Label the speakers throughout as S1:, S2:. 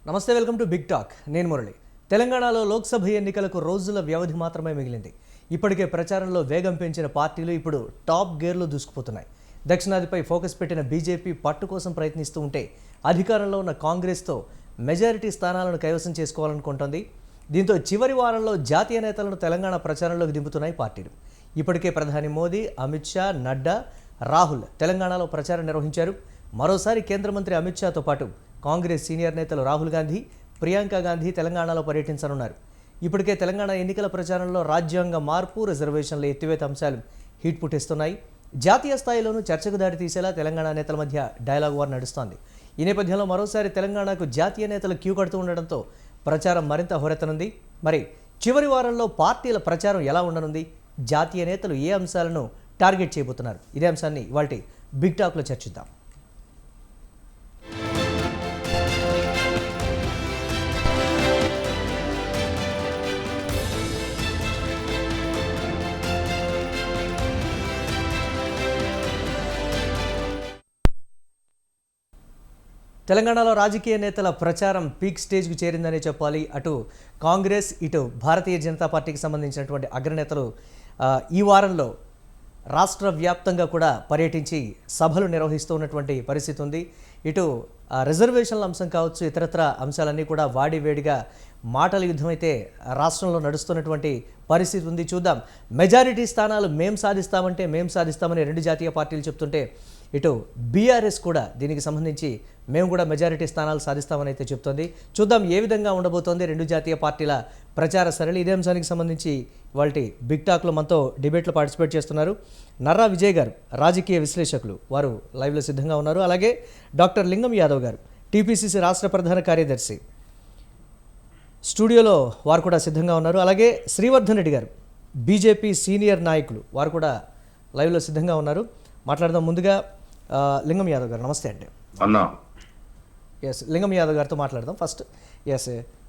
S1: నమస్తే, welcome to big talk. నేను మురళి. తెలంగాణలో లోక్సభ ఎన్నికలకు రోజుల వ్యవధి మాత్రమే మిగిలింది. ఇప్పటికే ప్రచారంలో వేగం పెంచిన పార్టీలు ఇప్పుడు టాప్ గేర్లో దూసుకుపోతున్నాయి. దక్షిణాదిపై ఫోకస్ పెట్టిన బీజేపీ పట్టు కోసం ప్రయత్నిస్తూ ఉంటే, అధికారంలో ఉన్న కాంగ్రెస్తో మెజారిటీ స్థానాలను కైవసం చేసుకోవాలనుకుంటోంది. దీంతో చివరి వారంలో జాతీయ నేతలను తెలంగాణ ప్రచారంలోకి దింపుతున్నాయి పార్టీలు. ఇప్పటికే ప్రధాని మోదీ, అమిత్ షా, నడ్డా, రాహుల్ తెలంగాణలో ప్రచారం నిర్వహించారు. మరోసారి కేంద్ర మంత్రి అమిత్ షాతో పాటు కాంగ్రెస్ సీనియర్ నేతలు రాహుల్ గాంధీ, ప్రియాంక గాంధీ తెలంగాణలో పర్యటించనున్నారు. ఇప్పటికే తెలంగాణ ఎన్నికల ప్రచారంలో రాజ్యాంగ మార్పు, రిజర్వేషన్ల ఎత్తివేత అంశాలు హీట్ పుట్టిస్తున్నాయి. జాతీయ స్థాయిలోనూ చర్చకు దారి తీసేలా తెలంగాణ నేతల మధ్య డైలాగ్ వార్ నడుస్తోంది. ఈ నేపథ్యంలో మరోసారి తెలంగాణకు జాతీయ నేతలు క్యూ కడుతూ ఉండడంతో ప్రచారం మరింత హోరెత్తనుంది. మరి చివరి వారంలో పార్టీల ప్రచారం ఎలా ఉండనుంది? జాతీయ నేతలు ఏ అంశాలను టార్గెట్ చేయబోతున్నారు? ఇదే అంశాన్ని ఇవాల్టి బిగ్ టాక్లో చర్చిద్దాం. తెలంగాణలో రాజకీయ నేతల ప్రచారం పీక్ స్టేజ్కు చేరిందనే చెప్పాలి. అటు కాంగ్రెస్, ఇటు భారతీయ జనతా పార్టీకి సంబంధించినటువంటి అగ్రనేతలు ఈ వారంలో రాష్ట్ర వ్యాప్తంగా కూడా పర్యటించి సభలు నిర్వహిస్తూ ఉన్నటువంటి పరిస్థితి ఉంది. ఇటు రిజర్వేషన్ల అంశం కావచ్చు, ఇతరత్ర అంశాలన్నీ కూడా వాడివేడిగా మాటల యుద్ధం అయితే రాష్ట్రంలో నడుస్తున్నటువంటి పరిస్థితి ఉంది. చూద్దాం. మెజారిటీ స్థానాలు మేం సాధిస్తామని రెండు జాతీయ పార్టీలు చెప్తుంటే, ఇటు బీఆర్ఎస్ కూడా దీనికి సంబంధించి మేము కూడా మెజారిటీ స్థానాలు సాధిస్తామని అయితే చెప్తోంది. చూద్దాం ఏ విధంగా ఉండబోతోంది రెండు జాతీయ పార్టీల ప్రచార సరళి. ఇదే అంశానికి సంబంధించి వాళ్ళ బిగ్ టాక్లో మనతో డిబేట్లో పార్టిసిపేట్ చేస్తున్నారు నర్రా విజయ్ గారు, రాజకీయ విశ్లేషకులు. వారు లైవ్లో సిద్ధంగా ఉన్నారు. అలాగే డాక్టర్ లింగం యాదవ్ గారు, టీపీసీసీ రాష్ట్ర ప్రధాన కార్యదర్శి, స్టూడియోలో వారు కూడా సిద్ధంగా ఉన్నారు. అలాగే శ్రీవర్ధన్ రెడ్డి గారు, బీజేపీ సీనియర్ నాయకులు, వారు కూడా లైవ్లో సిద్ధంగా ఉన్నారు. మాట్లాడదాం. ముందుగా లింగం యాదవ్ గారు, నమస్తే అండి. లింగం యాదవ్ గారితో మాట్లాడదాం ఫస్ట్.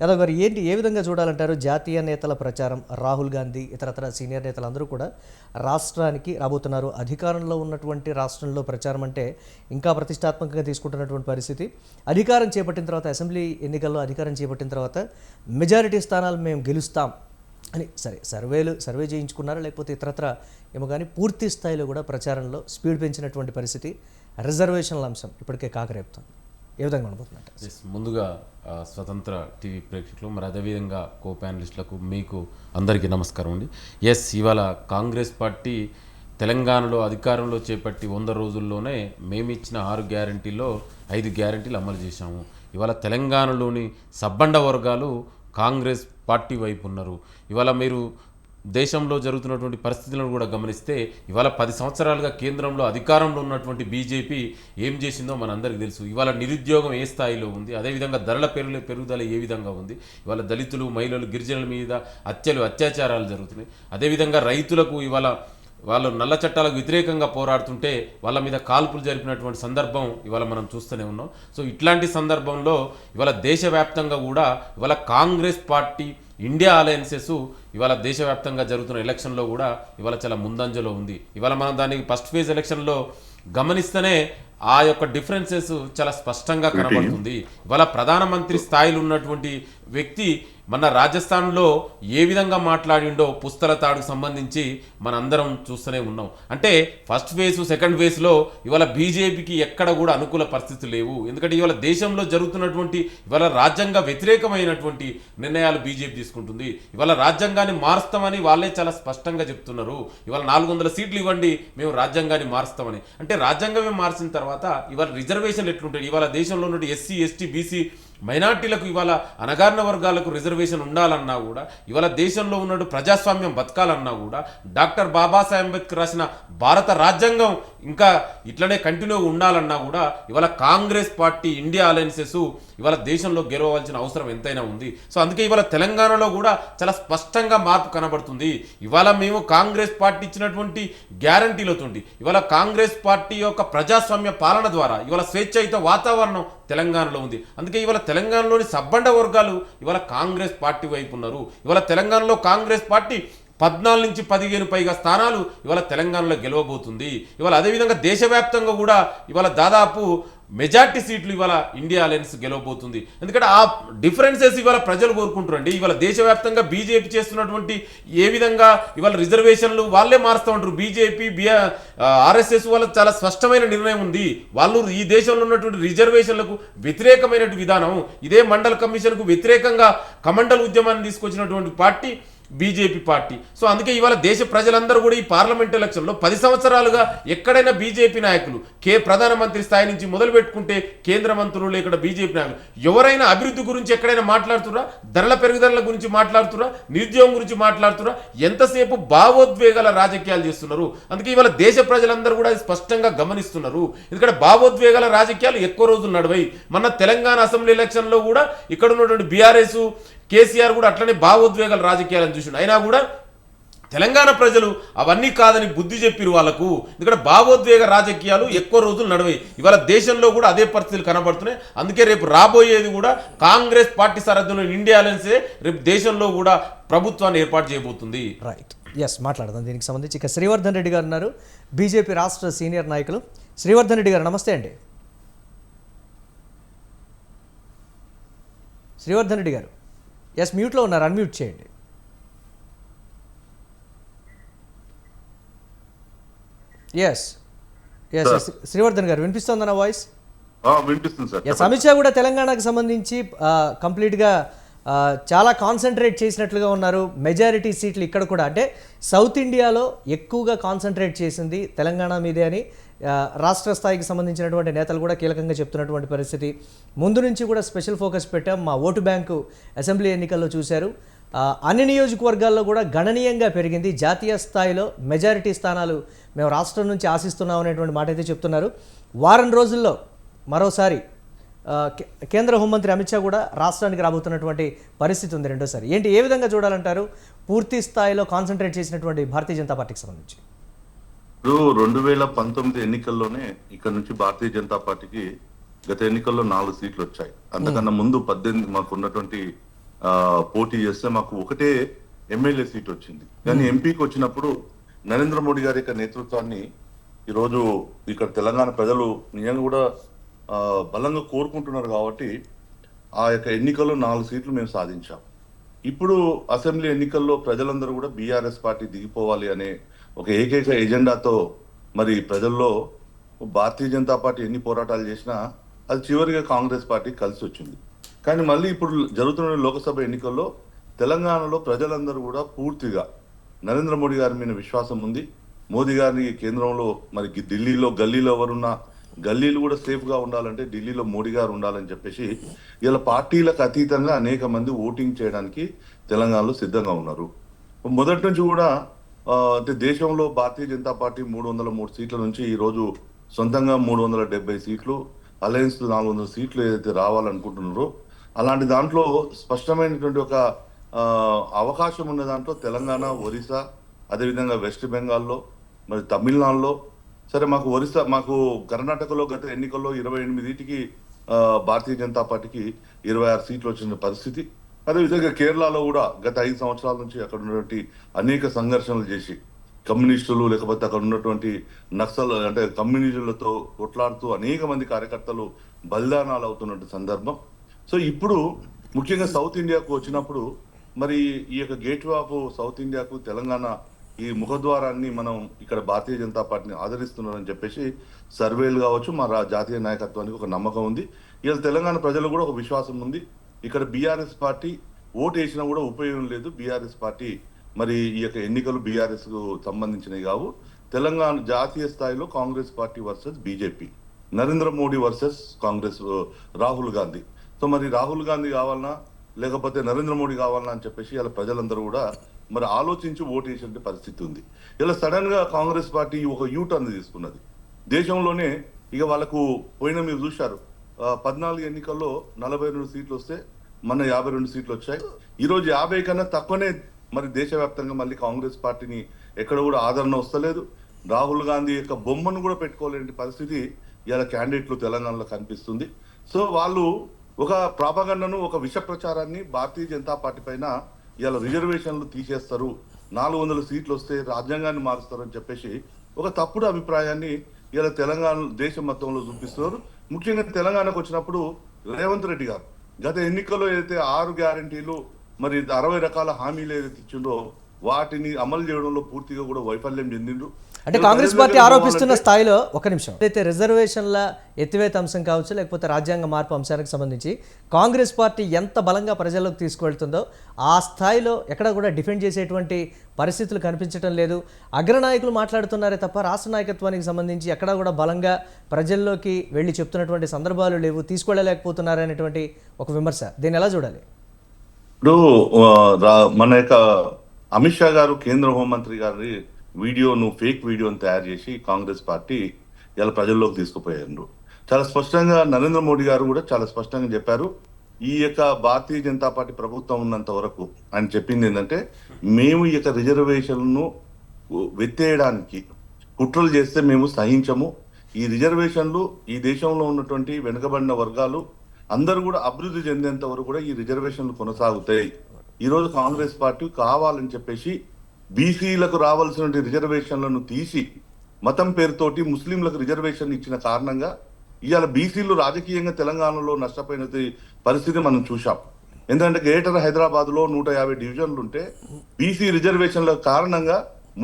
S1: యాదవ్ గారు, ఏ విధంగా చూడాలంటారు జాతీయ నేతల ప్రచారం? రాహుల్ గాంధీ, ఇతరతర సీనియర్ నేతలందరూ కూడా రాష్ట్రానికి రాబోతున్నారు. అధికారంలో ఉన్నటువంటి రాష్ట్రంలో ప్రచారం అంటే ఇంకా ప్రతిష్టాత్మకంగా తీసుకుంటున్నటువంటి పరిస్థితి. అధికారం చేపట్టిన తర్వాత, అసెంబ్లీ ఎన్నికల్లో అధికారం చేపట్టిన తర్వాత మెజారిటీ స్థానాలు మేము గెలుస్తాం అని సర్వే చేయించుకున్నారా లేకపోతే ఇతరత్ర ఏమో, కానీ పూర్తి స్థాయిలో కూడా ప్రచారంలో స్పీడ్ పెంచినటువంటి పరిస్థితి. రిజర్వేషన్ల అంశం ఇప్పటికే కాకరేపుతుంది. ఏ విధంగా ఉండబోతుందంట?
S2: ముందుగా స్వతంత్ర టీవీ ప్రేక్షకులు, మరి అదేవిధంగా కో ప్యానలిస్టులకు, మీకు అందరికీ నమస్కారం అండి. ఇవాళ కాంగ్రెస్ పార్టీ తెలంగాణలో అధికారంలో చేపట్టి 100 రోజుల్లోనే మేమిచ్చిన 6 గ్యారంటీల్లో 5 గ్యారంటీలు అమలు చేశాము. ఇవాళ తెలంగాణలోని సబ్బండ వర్గాలు కాంగ్రెస్ పార్టీ వైపు ఉన్నారు. ఇవాళ మీరు దేశంలో జరుగుతున్నటువంటి పరిస్థితులను కూడా గమనిస్తే, ఇవాళ 10 సంవత్సరాలుగా కేంద్రంలో అధికారంలో ఉన్నటువంటి బీజేపీ ఏం చేసిందో మనందరికీ తెలుసు. ఇవాళ నిరుద్యోగం ఏ స్థాయిలో ఉంది, అదేవిధంగా ధరల పెరుగుదల ఏ విధంగా ఉంది. ఇవాళ దళితులు, మహిళలు, గిరిజనుల మీద అత్యాచారాలు జరుగుతున్నాయి. అదేవిధంగా రైతులకు ఇవాళ వాళ్ళు నల్ల చట్టాలకు వ్యతిరేకంగా పోరాడుతుంటే వాళ్ళ మీద కాల్పులు జరిపినటువంటి సందర్భం ఇవాళ మనం చూస్తూనే ఉన్నాం. సో ఇట్లాంటి సందర్భంలో ఇవాళ దేశవ్యాప్తంగా కూడా ఇవాళ కాంగ్రెస్ పార్టీ, ఇండియా అలయన్సెస్ ఇవాళ దేశవ్యాప్తంగా జరుగుతున్న ఎలక్షన్లో కూడా ఇవాళ చాలా ముందంజలో ఉంది. ఇవాళ మనం దానికి ఫస్ట్ ఫేజ్ ఎలక్షన్లో గమనిస్తేనే ఆ యొక్క డిఫరెన్సెస్ చాలా స్పష్టంగా కనబడుతుంది. ఇవాళ ప్రధానమంత్రి స్థాయిలో ఉన్నటువంటి వ్యక్తి మన రాజస్థాన్లో ఏ విధంగా మాట్లాడిండో పుస్తల తాడుకు సంబంధించి మనందరం చూస్తూనే ఉన్నాం. అంటే ఫస్ట్ ఫేజ్, సెకండ్ ఫేజ్లో ఇవాళ బీజేపీకి ఎక్కడ కూడా అనుకూల పరిస్థితులు లేవు. ఎందుకంటే ఇవాళ దేశంలో జరుగుతున్నటువంటి ఇవాళ రాజ్యాంగ వ్యతిరేకమైనటువంటి నిర్ణయాలు బీజేపీ తీసుకుంటుంది. ఇవాళ రాజ్యాంగాన్ని మారుస్తామని వాళ్ళే చాలా స్పష్టంగా చెప్తున్నారు. ఇవాళ 400 సీట్లు ఇవ్వండి, మేము రాజ్యాంగాన్ని మారుస్తామని. అంటే రాజ్యాంగమే మార్చిన తర్వాత ఇవాళ రిజర్వేషన్లు ఎట్లుంటాయి? ఇవాళ దేశంలో ఉన్న ఎస్సీ, ఎస్టీ, బీసీ మైనార్టీలకు ఇవాళ అణగారిన వర్గాలకు రిజర్వేషన్ ఉండాలన్నా కూడా, ఇవాళ దేశంలో ఉన్న ప్రజాస్వామ్యం బతకాలన్నా కూడా, డాక్టర్ బాబాసాహెబ్ అంబేద్కర్ రాసిన భారత రాజ్యాంగం ఇంకా ఇట్లనే కంటిన్యూ ఉండాలన్నా కూడా ఇవాళ కాంగ్రెస్ పార్టీ, ఇండియా అలయన్సెస్ ఇవాళ దేశంలో గెలవవలసిన అవసరం ఎంతైనా ఉంది. సో అందుకే ఇవాళ తెలంగాణలో కూడా చాలా స్పష్టంగా మార్పు కనబడుతుంది. ఇవాళ మేము కాంగ్రెస్ పార్టీ ఇచ్చినటువంటి గ్యారంటీలతోటి, ఇవాళ కాంగ్రెస్ పార్టీ యొక్క ప్రజాస్వామ్య పాలన ద్వారా ఇవాళ స్వేచ్ఛాయుత వాతావరణం తెలంగాణలో ఉంది. అందుకే ఇవాళ తెలంగాణలోని సబ్బండ వర్గాలు ఇవాళ కాంగ్రెస్ పార్టీ వైపు ఉన్నారు. ఇవాళ తెలంగాణలో కాంగ్రెస్ పార్టీ 14 నుంచి 15 పైగా స్థానాలు ఇవాళ తెలంగాణలో గెలవబోతుంది. ఇవాళ అదేవిధంగా దేశవ్యాప్తంగా కూడా ఇవాళ దాదాపు మెజార్టీ సీట్లు ఇవాళ ఇండియా అలయన్స్ గెలవబోతుంది. ఎందుకంటే ఆ డిఫరెన్సెస్ ఇవాళ ప్రజలు కోరుకుంటారండి. ఇవాళ దేశవ్యాప్తంగా బీజేపీ చేస్తున్నటువంటి ఏ విధంగా ఇవాళ రిజర్వేషన్లు వాళ్ళే మారుస్తూ ఉంటారు. బీజేపీ ఆర్ఎస్ఎస్ వాళ్ళ చాలా స్పష్టమైన నిర్ణయం ఉంది. వాళ్ళు ఈ దేశంలో ఉన్నటువంటి రిజర్వేషన్లకు వ్యతిరేకమైన విధానం, ఇదే మండల కమిషన్కు వ్యతిరేకంగా కమండల్ ఉద్యమాన్ని తీసుకొచ్చినటువంటి పార్టీ బీజేపీ పార్టీ. సో అందుకే ఇవాళ దేశ ప్రజలందరూ కూడా ఈ పార్లమెంట్ ఎలక్షన్లో 10 సంవత్సరాలుగా ఎక్కడైనా బీజేపీ నాయకులు ప్రధానమంత్రి స్థాయి నుంచి మొదలు పెట్టుకుంటే కేంద్ర మంత్రులు ఇక్కడ బీజేపీ నాయకులు ఎవరైనా అభివృద్ధి గురించి ఎక్కడైనా మాట్లాడుతురా, ధరల పెరుగుదల గురించి మాట్లాడుతురా, నిరుద్యోగం గురించి మాట్లాడుతురా, ఎంతసేపు భావోద్వేగాల రాజకీయాలు చేస్తున్నారు. అందుకే ఇవాళ దేశ ప్రజలందరూ కూడా స్పష్టంగా గమనిస్తున్నారు. ఎందుకంటే భావోద్వేగాల రాజకీయాలు ఎక్కువ రోజులు నడవై. మన తెలంగాణ అసెంబ్లీ ఎలక్షన్లో కూడా ఇక్కడ ఉన్నటువంటి బీఆర్ఎస్ కేసీఆర్ కూడా అట్లనే భావోద్వేగాల రాజకీయాలను చూసిండు. అయినా కూడా తెలంగాణ ప్రజలు అవన్నీ కాదని బుద్ధి చెప్పిరు వాళ్ళకు. ఎందుకంటే భావోద్వేగ రాజకీయాలు ఎక్కువ రోజులు నడవై. ఇవాళ దేశంలో కూడా అదే పరిస్థితులు కనబడుతున్నాయి. అందుకే రేపు రాబోయేది కూడా కాంగ్రెస్ పార్టీ సరహద్దులో ఇండియా అలయన్సే రేపు దేశంలో కూడా ప్రభుత్వాన్ని ఏర్పాటు చేయబోతుంది.
S1: రైట్, ఎస్, మాట్లాడదాం దీనికి సంబంధించి. ఇక శ్రీవర్ధన్ రెడ్డి గారు ఉన్నారు, బీజేపీ రాష్ట్ర సీనియర్ నాయకులు. శ్రీవర్ధన్ రెడ్డి గారు నమస్తే అండి. శ్రీవర్ధన్ రెడ్డి గారు, ఎస్, మ్యూట్లో ఉన్నారు, అన్మ్యూట్ చేయండి. ఎస్ ఎస్ శ్రీవర్ధన్ గారు వినిపిస్తుందా నా వాయిస్?
S3: వినిపిస్తుంది సార్.
S1: ఎస్, అమిత్ షా కూడా తెలంగాణకు సంబంధించి కంప్లీట్గా చాలా కాన్సన్ట్రేట్ చేసినట్లుగా ఉన్నారు. మెజారిటీ సీట్లు ఇక్కడ కూడా, అంటే సౌత్ ఇండియాలో ఎక్కువగా కాన్సన్ట్రేట్ చేసింది తెలంగాణ మీదే అని రాష్ట్ర స్థాయికి సంబంధించినటువంటి నేతలు కూడా కీలకంగా చెప్తున్నటువంటి పరిస్థితి. ముందు నుంచి కూడా స్పెషల్ ఫోకస్ పెట్టాం, మా ఓటు బ్యాంకు అసెంబ్లీ ఎన్నికల్లో చూశారు. అన్ని నియోజకవర్గాల్లో కూడా గణనీయంగా పెరిగింది. జాతీయ స్థాయిలో మెజారిటీ స్థానాలు మేము రాష్ట్రం నుంచి ఆశిస్తున్నాం అనేటువంటి మాట అయితే చెప్తున్నారు. వారం రోజుల్లో మరోసారి కేంద్ర హోంమంత్రి అమిత్ షా కూడా రాష్ట్రానికి రాబోతున్నటువంటి పరిస్థితి ఉంది రెండోసారి. ఏంటి, ఏ విధంగా చూడాలంటారు పూర్తి స్థాయిలో కాన్సన్ట్రేట్ చేసినటువంటి భారతీయ జనతా పార్టీకి సంబంధించి?
S3: ఇప్పుడు 2019 ఎన్నికల్లోనే ఇక్కడ నుంచి భారతీయ జనతా పార్టీకి గత ఎన్నికల్లో 4 సీట్లు వచ్చాయి. అంతకన్నా ముందు 18 మాకు ఉన్నటువంటి పోటీ చేస్తే మాకు ఒకటే ఎమ్మెల్యే సీట్ వచ్చింది. కానీ ఎంపీకి వచ్చినప్పుడు నరేంద్ర మోడీ గారి యొక్క నేతృత్వాన్ని ఈరోజు ఇక్కడ తెలంగాణ ప్రజలు నిజంగా కూడా బలంగా కోరుకుంటున్నారు. కాబట్టి ఆ యొక్క ఎన్నికల్లో 4 సీట్లు మేము సాధించాం. ఇప్పుడు అసెంబ్లీ ఎన్నికల్లో ప్రజలందరూ కూడా బీఆర్ఎస్ పార్టీ దిగిపోవాలి అనే ఒక ఏకైక ఎజెండాతో మరి ప్రజల్లో భారతీయ జనతా పార్టీ ఎన్ని పోరాటాలు చేసినా అది చివరిగా కాంగ్రెస్ పార్టీ కలిసి వచ్చింది. కానీ మళ్ళీ ఇప్పుడు జరుగుతున్న లోక్సభ ఎన్నికల్లో తెలంగాణలో ప్రజలందరూ కూడా పూర్తిగా నరేంద్ర మోడీ గారి మీద విశ్వాసం ఉంది. మోదీ గారిని కేంద్రంలో మరి ఢిల్లీలో గల్లీలో ఎవరున్నా గల్లీలు కూడా సేఫ్గా ఉండాలంటే ఢిల్లీలో మోడీ గారు ఉండాలని చెప్పేసి ఇలా పార్టీలకు అతీతంగా అనేక మంది ఓటింగ్ చేయడానికి తెలంగాణలో సిద్ధంగా ఉన్నారు. మొదటి నుంచి కూడా అంటే దేశంలో భారతీయ జనతా పార్టీ 303 సీట్ల నుంచి ఈరోజు సొంతంగా 370 సీట్లు, అలయన్స్ 400 సీట్లు ఏదైతే రావాలనుకుంటున్నారో అలాంటి దాంట్లో స్పష్టమైనటువంటి ఒక అవకాశం ఉన్న దాంట్లో తెలంగాణ, ఒరిస్సా, అదేవిధంగా వెస్ట్ బెంగాల్లో, మరి తమిళనాడులో, సరే మాకు కర్ణాటకలో గత ఎన్నికల్లో 28కి భారతీయ జనతా పార్టీకి 26 సీట్లు వచ్చిన పరిస్థితి. అదేవిధంగా కేరళలో కూడా గత 5 సంవత్సరాల నుంచి అక్కడ ఉన్నటువంటి అనేక సంఘర్షణలు చేసి కమ్యూనిస్టులు లేకపోతే అక్కడ ఉన్నటువంటి నక్సల్ అంటే కమ్యూనిస్టులతో కొట్లాడుతూ అనేక మంది కార్యకర్తలు బలిదానాలు అవుతున్నటువంటి సందర్భం. సో ఇప్పుడు ముఖ్యంగా సౌత్ ఇండియాకు వచ్చినప్పుడు మరి ఈ యొక్క గేట్వే ఆఫ్ సౌత్ ఇండియాకు తెలంగాణ ఈ ముఖద్వారాన్ని మనం ఇక్కడ భారతీయ జనతా పార్టీని ఆదరిస్తున్నారని చెప్పేసి సర్వేలు కావచ్చు, మా జాతీయ నాయకత్వానికి ఒక నమ్మకం ఉంది. ఇలా తెలంగాణ ప్రజలు కూడా ఒక విశ్వాసం ఉంది. ఇక్కడ బీఆర్ఎస్ పార్టీ ఓటు వేసినా కూడా ఉపయోగం లేదు. బీఆర్ఎస్ పార్టీ మరి ఈ యొక్క ఎన్నికలు బీఆర్ఎస్ కు సంబంధించినవి కావు. తెలంగాణ జాతీయ స్థాయిలో Congress party versus BJP, Narendra Modi versus Congress, Rahul Gandhi. So మరి రాహుల్ గాంధీ కావాలన్నా లేకపోతే నరేంద్ర మోడీ కావాలన్నా అని చెప్పేసి ఇలా ప్రజలందరూ కూడా మరి ఆలోచించి ఓటు వేసే పరిస్థితి ఉంది. ఇలా సడన్ గా కాంగ్రెస్ పార్టీ ఒక యూటర్న్ తీసుకున్నది. దేశంలోనే ఇక వాళ్ళకు పోయిన మీరు చూశారు 14 ఎన్నికల్లో 42 సీట్లు వస్తే మొన్న 52 సీట్లు వచ్చాయి. ఈరోజు 50 కన్నా తక్కువనే మరి దేశవ్యాప్తంగా మళ్ళీ కాంగ్రెస్ పార్టీని ఎక్కడ కూడా ఆదరణ వస్తలేదు. రాహుల్ గాంధీ యొక్క బొమ్మను కూడా పెట్టుకోలేని పరిస్థితి ఇలా క్యాండిడేట్లు తెలంగాణలో కనిపిస్తుంది. సో వాళ్ళు ఒక ప్రాపగండను, ఒక విష ప్రచారాన్ని భారతీయ జనతా పార్టీ పైన ఇలా రిజర్వేషన్లు తీసేస్తారు, 400 సీట్లు వస్తే రాజ్యాంగాన్ని మారుస్తారని చెప్పేసి ఒక తప్పుడు అభిప్రాయాన్ని ఇలా తెలంగాణ దేశం మొత్తంలో చూపిస్తున్నారు. ముఖ్యంగా తెలంగాణకు వచ్చినప్పుడు రేవంత్ రెడ్డి గారు గత ఎన్నికల్లో ఏదైతే 6 గ్యారంటీలు మరి 60 రకాల హామీలు ఏదైతే ఇచ్చిండో వాటిని అమలు చేయడంలో పూర్తిగా కూడా వైఫల్యం చెందిండ్రు.
S1: అంటే కాంగ్రెస్ పార్టీ ఆరోపిస్తున్న స్థాయిలో ఒక నిమిషం అయితే రిజర్వేషన్ల ఎత్తివేత అంశం కావచ్చు లేకపోతే రాజ్యాంగ మార్పు అంశానికి సంబంధించి కాంగ్రెస్ పార్టీ ఎంత బలంగా ప్రజల్లోకి తీసుకువెళ్తుందో ఆ స్థాయిలో ఎక్కడ కూడా డిఫెండ్ చేసేటువంటి పరిస్థితులు కనిపించడం లేదు. అగ్రనాయకులు మాట్లాడుతున్నారే తప్ప రాష్ట్ర నాయకత్వానికి సంబంధించి ఎక్కడా కూడా బలంగా ప్రజల్లోకి వెళ్ళి చెప్తున్నటువంటి సందర్భాలు లేవు, తీసుకెళ్ళలేకపోతున్నారనేటువంటి ఒక విమర్శ. దీన్ని ఎలా చూడాలి?
S3: ఇప్పుడు మన యొక్క అమిత్ షా గారు కేంద్ర హోంమంత్రి గారి వీడియోను ఫేక్ వీడియోను తయారు చేసి కాంగ్రెస్ పార్టీ ఇలా ప్రజల్లోకి తీసుకుపోయారు. చాలా స్పష్టంగా నరేంద్ర మోడీ గారు కూడా చాలా స్పష్టంగా చెప్పారు. ఈ యొక్క భారతీయ జనతా పార్టీ ప్రభుత్వం ఉన్నంత వరకు ఆయన చెప్పింది ఏంటంటే మేము ఈ యొక్క రిజర్వేషన్ను వెత్తేయడానికి కుట్రలు చేస్తే మేము సహించము. ఈ రిజర్వేషన్లు ఈ దేశంలో ఉన్నటువంటి వెనుకబడిన వర్గాలు అందరూ కూడా అభివృద్ధి చెందేంత వరకు కూడా ఈ రిజర్వేషన్లు కొనసాగుతాయి. ఈరోజు కాంగ్రెస్ పార్టీ కావాలని చెప్పేసి బీసీలకు రావాల్సిన రిజర్వేషన్లను తీసి మతం పేరుతోటి ముస్లింలకు రిజర్వేషన్ ఇచ్చిన కారణంగా ఇవాళ బీసీలు రాజకీయంగా తెలంగాణలో నష్టపోయిన పరిస్థితి మనం చూసాం. ఎందుకంటే గ్రేటర్ హైదరాబాద్ లో 150 డివిజన్లు ఉంటే బీసీ రిజర్వేషన్ల కారణంగా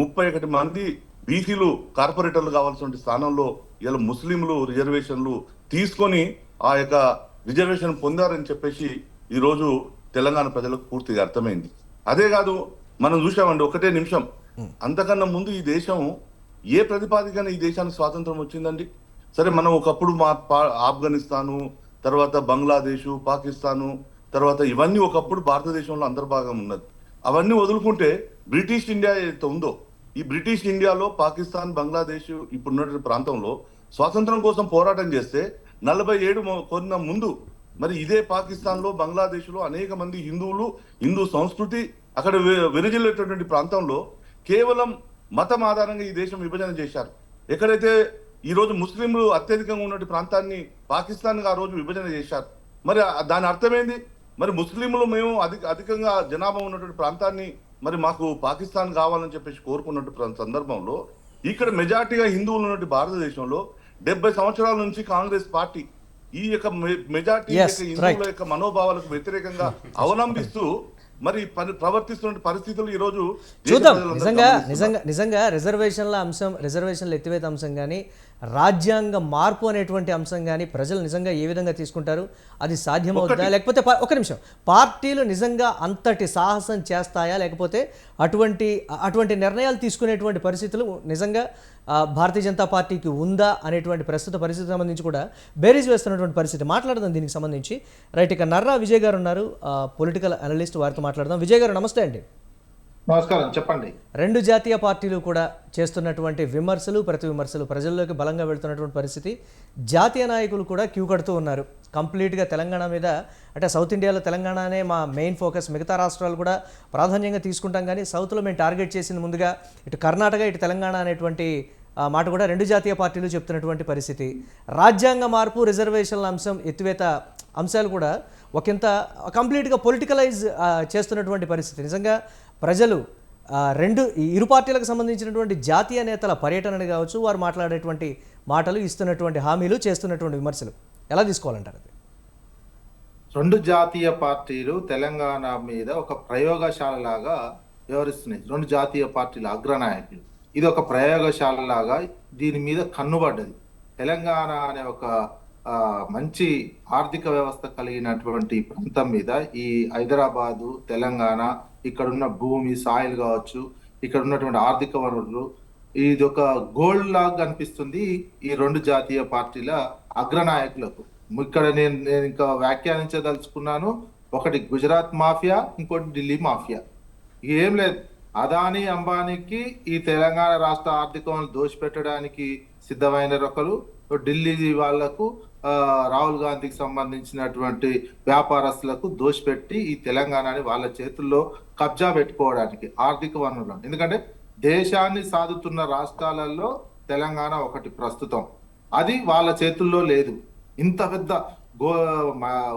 S3: 31 మంది బీసీలు కార్పొరేటర్లు కావాల్సిన స్థానంలో ఇలా ముస్లింలు రిజర్వేషన్లు తీసుకొని ఆ యొక్క రిజర్వేషన్ పొందారని చెప్పేసి ఈ రోజు తెలంగాణ ప్రజలకు పూర్తిగా అర్థమైంది. అదే కాదు మనం చూసామండి ఒకటే నిమిషం, అంతకన్నా ముందు ఈ దేశం ఏ ప్రతిపాదికన ఈ దేశానికి స్వాతంత్రం వచ్చిందండి? సరే మనం ఒకప్పుడు ఆఫ్ఘనిస్తాను, తర్వాత బంగ్లాదేశ్, పాకిస్తాను, తర్వాత ఇవన్నీ ఒకప్పుడు భారతదేశంలో అంతర్భాగం ఉన్నది. అవన్నీ వదులుకుంటే బ్రిటిష్ ఇండియా ఏదైతే ఉందో ఈ బ్రిటిష్ ఇండియాలో పాకిస్తాన్, బంగ్లాదేశ్ ఇప్పుడున్నటువంటి ప్రాంతంలో స్వాతంత్రం కోసం పోరాటం చేస్తే 47 కొన్న ముందు మరి ఇదే పాకిస్తాన్ లో బంగ్లాదేశ్ లో అనేక మంది హిందువులు, హిందూ సంస్కృతి అక్కడ విరజిల్లేటటువంటి ప్రాంతంలో కేవలం మతం ఆధారంగా ఈ దేశం విభజన చేశారు. ఎక్కడైతే ఈ రోజు ముస్లింలు అత్యధికంగా ఉన్నటువంటి ప్రాంతాన్ని పాకిస్తాన్ ఆ రోజు విభజన చేశారు. మరి దాని అర్థమైంది, మరి ముస్లింలు మేము అధికంగా జనాభా ఉన్నటువంటి ప్రాంతాన్ని మరి మాకు పాకిస్తాన్ కావాలని చెప్పేసి కోరుకున్నటువంటి సందర్భంలో ఇక్కడ మెజార్టీగా హిందువులు ఉన్నటువంటి భారతదేశంలో 70 సంవత్సరాల నుంచి కాంగ్రెస్ పార్టీ ఈ యొక్క మెజార్టీ హిందువుల యొక్క మనోభావాలకు వ్యతిరేకంగా అవలంబిస్తూ మరి ప్రవర్తిస్తున్న పరిస్థితులు ఈ రోజు
S1: చూద్దాం. నిజంగా రిజర్వేషన్ల ఎత్తివేత అంశం కానీ రాజ్యాంగ మార్పు అనేటువంటి అంశం కానీ ప్రజలు నిజంగా ఏ విధంగా తీసుకుంటారు? అది సాధ్యమవుతుందా? లేకపోతే ఒక నిమిషం, పార్టీలు నిజంగా అంతటి సాహసం చేస్తాయా? లేకపోతే అటువంటి నిర్ణయాలు తీసుకునేటువంటి పరిస్థితులు నిజంగా భారతీయ జనతా పార్టీకి ఉందా అనేటువంటి ప్రస్తుత పరిస్థితికి సంబంధించి కూడా బేరీజ్ వేస్తున్నటువంటి పరిస్థితి. మాట్లాడదాం దీనికి సంబంధించి. రైట్, ఇక నర్రా విజయ్ గారు ఉన్నారు, పొలిటికల్ అనలిస్ట్, వారితో మాట్లాడదాం. విజయ్ గారు నమస్తే అండి.
S4: నమస్కారం, చెప్పండి.
S1: రెండు జాతీయ పార్టీలు కూడా చేస్తున్నటువంటి విమర్శలు, ప్రతి విమర్శలు ప్రజల్లోకి బలంగా వెళ్తున్నటువంటి పరిస్థితి. జాతీయ నాయకులు కూడా క్యూ కడుతూ ఉన్నారు కంప్లీట్గా తెలంగాణ మీద. అంటే సౌత్ ఇండియాలో తెలంగాణనే మా మెయిన్ ఫోకస్, మిగతా రాష్ట్రాలు కూడా ప్రాధాన్యంగా తీసుకుంటాం, కానీ సౌత్లో మేము టార్గెట్ చేసింది ముందుగా ఇటు కర్ణాటక ఇటు తెలంగాణ అనేటువంటి మాట కూడా రెండు జాతీయ పార్టీలు చెప్తున్నటువంటి పరిస్థితి. రాజ్యాంగ మార్పు, రిజర్వేషన్ల అంశం, ఎత్తివేత అంశాలు కూడా ఒకంత కంప్లీట్గా పొలిటికలైజ్ చేస్తున్నటువంటి పరిస్థితి. నిజంగా ప్రజలు ఇరు పార్టీలకు సంబంధించినటువంటి జాతీయ నేతల పర్యటనని కావచ్చు, వారు మాట్లాడేటువంటి మాటలు, ఇస్తున్నటువంటి హామీలు, చేస్తున్నటువంటి విమర్శలు ఎలా తీసుకోవాలంటారు? అది
S4: రెండు జాతీయ పార్టీలు తెలంగాణ మీద ఒక ప్రయోగశాల లాగా వ్యవహరిస్తున్నాయి. రెండు జాతీయ పార్టీల అగ్రనాయకులు ఇది ఒక ప్రయోగశాల లాగా దీని మీద కన్నుబడ్డది. తెలంగాణ అనే ఒక మంచి ఆర్థిక వ్యవస్థ కలిగినటువంటి ప్రాంతం మీద ఈ హైదరాబాదు, తెలంగాణ, ఇక్కడున్న భూమి, సాయిల్ కావచ్చు, ఇక్కడ ఉన్నటువంటి ఆర్థిక వనరులు, ఇది ఒక గోల్డ్ లాగా కనిపిస్తుంది ఈ రెండు జాతీయ పార్టీల అగ్రనాయకులకు. ఇక్కడ నేను ఇంకా వ్యాఖ్యానించదలుచుకున్నాను. ఒకటి గుజరాత్ మాఫియా, ఇంకోటి ఢిల్లీ మాఫియా. ఏం లేదు, అదానీ, అంబానీకి ఈ తెలంగాణ రాష్ట్ర ఆర్థికం దోషిపెట్టడానికి సిద్ధమైన ఒకరు, ఢిల్లీ వాళ్లకు రాహుల్ గాంధీకి సంబంధించినటువంటి వ్యాపారస్తులకు దోషిపెట్టి ఈ తెలంగాణని వాళ్ళ చేతుల్లో కబ్జా పెట్టుకోవడానికి ఆర్థిక వనరులను. ఎందుకంటే దేశాన్ని సాదుతున్న రాష్ట్రాలలో తెలంగాణ ఒకటి ప్రస్తుతం, అది వాళ్ళ చేతుల్లో లేదు. ఇంత పెద్ద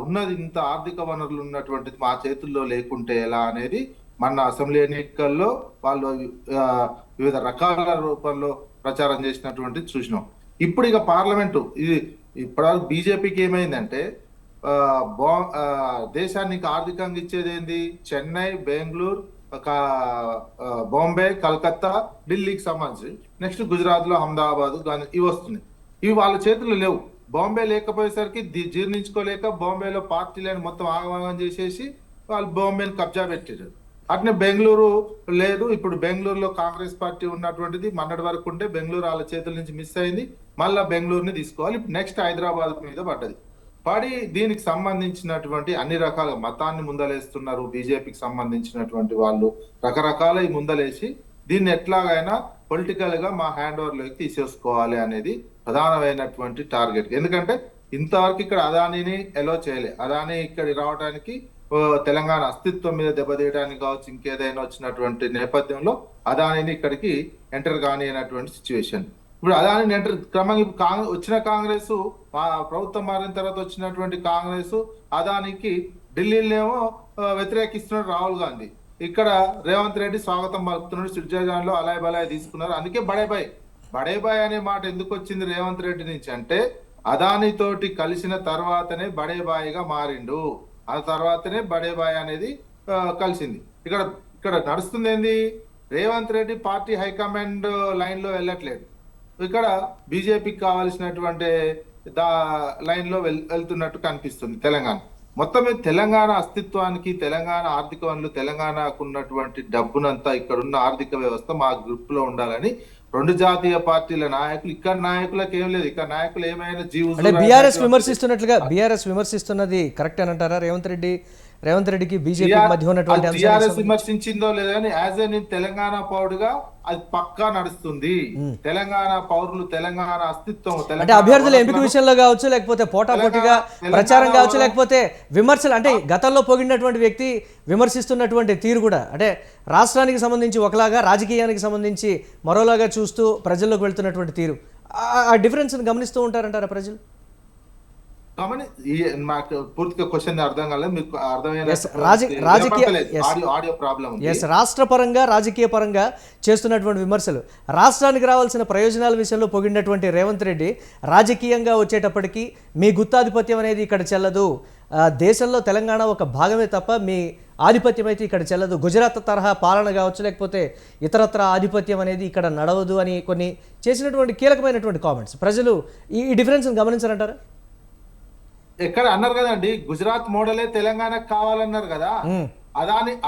S4: ఉన్నది, ఇంత ఆర్థిక వనరులు ఉన్నటువంటిది మా చేతుల్లో లేకుంటే ఎలా అనేది మన అసెంబ్లీ ఎన్నికల్లో వాళ్ళు ఆ, వివిధ రకాల రూపంలో ప్రచారం చేసినటువంటి చూసినాం. ఇప్పుడు ఇక పార్లమెంటు ఇది ఇప్పటివరకు బీజేపీకి ఏమైందంటే ఆ, దేశాన్ని ఇంకా ఆర్థికంగా ఇచ్చేది ఏంది? చెన్నై, బెంగళూరు, బాంబే, కలకత్తా, ఢిల్లీకి సంబంధించి నెక్స్ట్ గుజరాత్ లో అహ్మదాబాద్, ఇవి వస్తున్నాయి. ఇవి వాళ్ళ చేతుల్లో లేవు. బాంబే లేకపోయేసరికి జీర్ణించుకోలేక బాంబేలో పార్టీలను మొత్తం ఆగమాగం చేసేసి వాళ్ళు బాంబేని కబ్జా పెట్టారు. అట్నే బెంగళూరు లేదు. ఇప్పుడు బెంగళూరులో కాంగ్రెస్ పార్టీ ఉన్నటువంటిది మొన్నటి వరకు ఉంటే బెంగళూరు వాళ్ళ చేతుల నుంచి మిస్ అయింది. మళ్ళా బెంగళూరుని తీసుకోవాలి. ఇప్పుడు నెక్స్ట్ హైదరాబాద్ మీద పడ్డది. పడి దీనికి సంబంధించినటువంటి అన్ని రకాల మతాన్ని ముందలేస్తున్నారు. బీజేపీకి సంబంధించినటువంటి వాళ్ళు రకరకాల ముందలేసి దీన్ని ఎట్లాగైనా పొలిటికల్ గా మా హ్యాండ్ ఓవర్ లోకి తీసేసుకోవాలి అనేది ప్రధానమైనటువంటి టార్గెట్. ఎందుకంటే ఇంతవరకు ఇక్కడ అదానీని ఎలో చేయలే. అదానీ ఇక్కడ రావడానికి తెలంగాణ అస్తిత్వం మీద దెబ్బతీయడానికి కావచ్చు, ఇంకేదైనా వచ్చినటువంటి నేపథ్యంలో అదానీని ఇక్కడికి ఎంటర్ కాని అయినటువంటి సిచ్యువేషన్. ఇప్పుడు అదాని ఎంటర్ క్రమంగా వచ్చిన కాంగ్రెస్ ప్రభుత్వం మారిన తర్వాత వచ్చినటువంటి కాంగ్రెస్ అదానికి ఢిల్లీలోనేమో వ్యతిరేకిస్తున్నాడు రాహుల్ గాంధీ. ఇక్కడ రేవంత్ రెడ్డి స్వాగతం పలుకుతున్నాడు. స్విట్జర్లాండ్ లో అలాయ్ బలాయ్ తీసుకున్నారు. అందుకే బడేబాయ్ అనే మాట ఎందుకు వచ్చింది రేవంత్ రెడ్డి నుంచి అంటే అదాని తోటి కలిసిన తర్వాతనే బడేబాయిగా మారిండు. ఆ తర్వాతనే బడేబాయ్ అనేది కలిసింది. ఇక్కడ నడుస్తుంది ఏంది? Revanth Reddy party high command line లో వెళ్ళట్లేదు. ఇక్కడ బీజేపీకి కావాల్సినటువంటి లైన్ లో వెళ్తున్నట్టు కనిపిస్తుంది తెలంగాణ. మొత్తం తెలంగాణ అస్తిత్వానికి, తెలంగాణ ఆర్థిక వనరులు, తెలంగాణకు ఉన్నటువంటి డబ్బునంతా ఇక్కడున్న ఆర్థిక వ్యవస్థ మా గ్రూప్ లో ఉండాలని రెండు జాతీయ పార్టీల నాయకులు, ఇక్కడ నాయకులకు ఏం లేదు. ఇక్కడ నాయకులు ఏమైనా
S1: బీఆర్ఎస్ విమర్శిస్తున్నది కరెక్ట్ అని అంటారా? రేవంత్ రెడ్డికి బీజేపీ మధ్య ఉన్నటువంటి
S4: టీఆర్ఎస్ విమర్శించిందో లేదో కానీ యాజ్ ఏ నేను తెలంగాణ పౌరుడుగా అది పక్కా నడుస్తుంది. తెలంగాణ పౌరులు, తెలంగాణ అస్తిత్వం,
S1: అంటే అభ్యర్థుల ఎంపిక విషయంలో కావచ్చు, లేకపోతే పోటాపోటీగా ప్రచారం కావచ్చు, లేకపోతే విమర్శలు అంటే గతంలో పొగిడినటువంటి వ్యక్తి విమర్శిస్తున్నటువంటి తీరు కూడా అంటే రాష్ట్రానికి సంబంధించి ఒకలాగా, రాజకీయానికి సంబంధించి మరోలాగా చూస్తూ ప్రజల్లోకి వెళ్తున్నటువంటి తీరు, ఆ డిఫరెన్స్ గమనిస్తూ ఉంటారంటారా ప్రజలు?
S4: నాకు పూర్తిగా క్వశ్చన్ అర్థం కాలేదు. మీకు
S1: రాష్ట్ర పరంగా, రాజకీయ పరంగా చేస్తున్నటువంటి విమర్శలు, రాష్ట్రానికి రావాల్సిన ప్రయోజనాల విషయంలో పొగిడినటువంటి రేవంత్ రెడ్డి రాజకీయంగా వచ్చేటప్పటికి మీ గుత్తాధిపత్యం అనేది ఇక్కడ చెల్లదు, దేశంలో తెలంగాణ ఒక భాగమే తప్ప మీ ఆధిపత్యం అయితే ఇక్కడ చెల్లదు, గుజరాత్ తరహా పాలన కావచ్చు, లేకపోతే ఇతరత్ర ఆధిపత్యం అనేది ఇక్కడ నడవదు అని కొన్ని చేసినటువంటి కీలకమైనటువంటి కామెంట్స్ ప్రజలు ఈ డిఫరెన్స్ని గమనించారంటారా?
S4: ఎక్కడ అన్నారు కదండి, గుజరాత్ మోడలే తెలంగాణకు కావాలన్నారు కదా.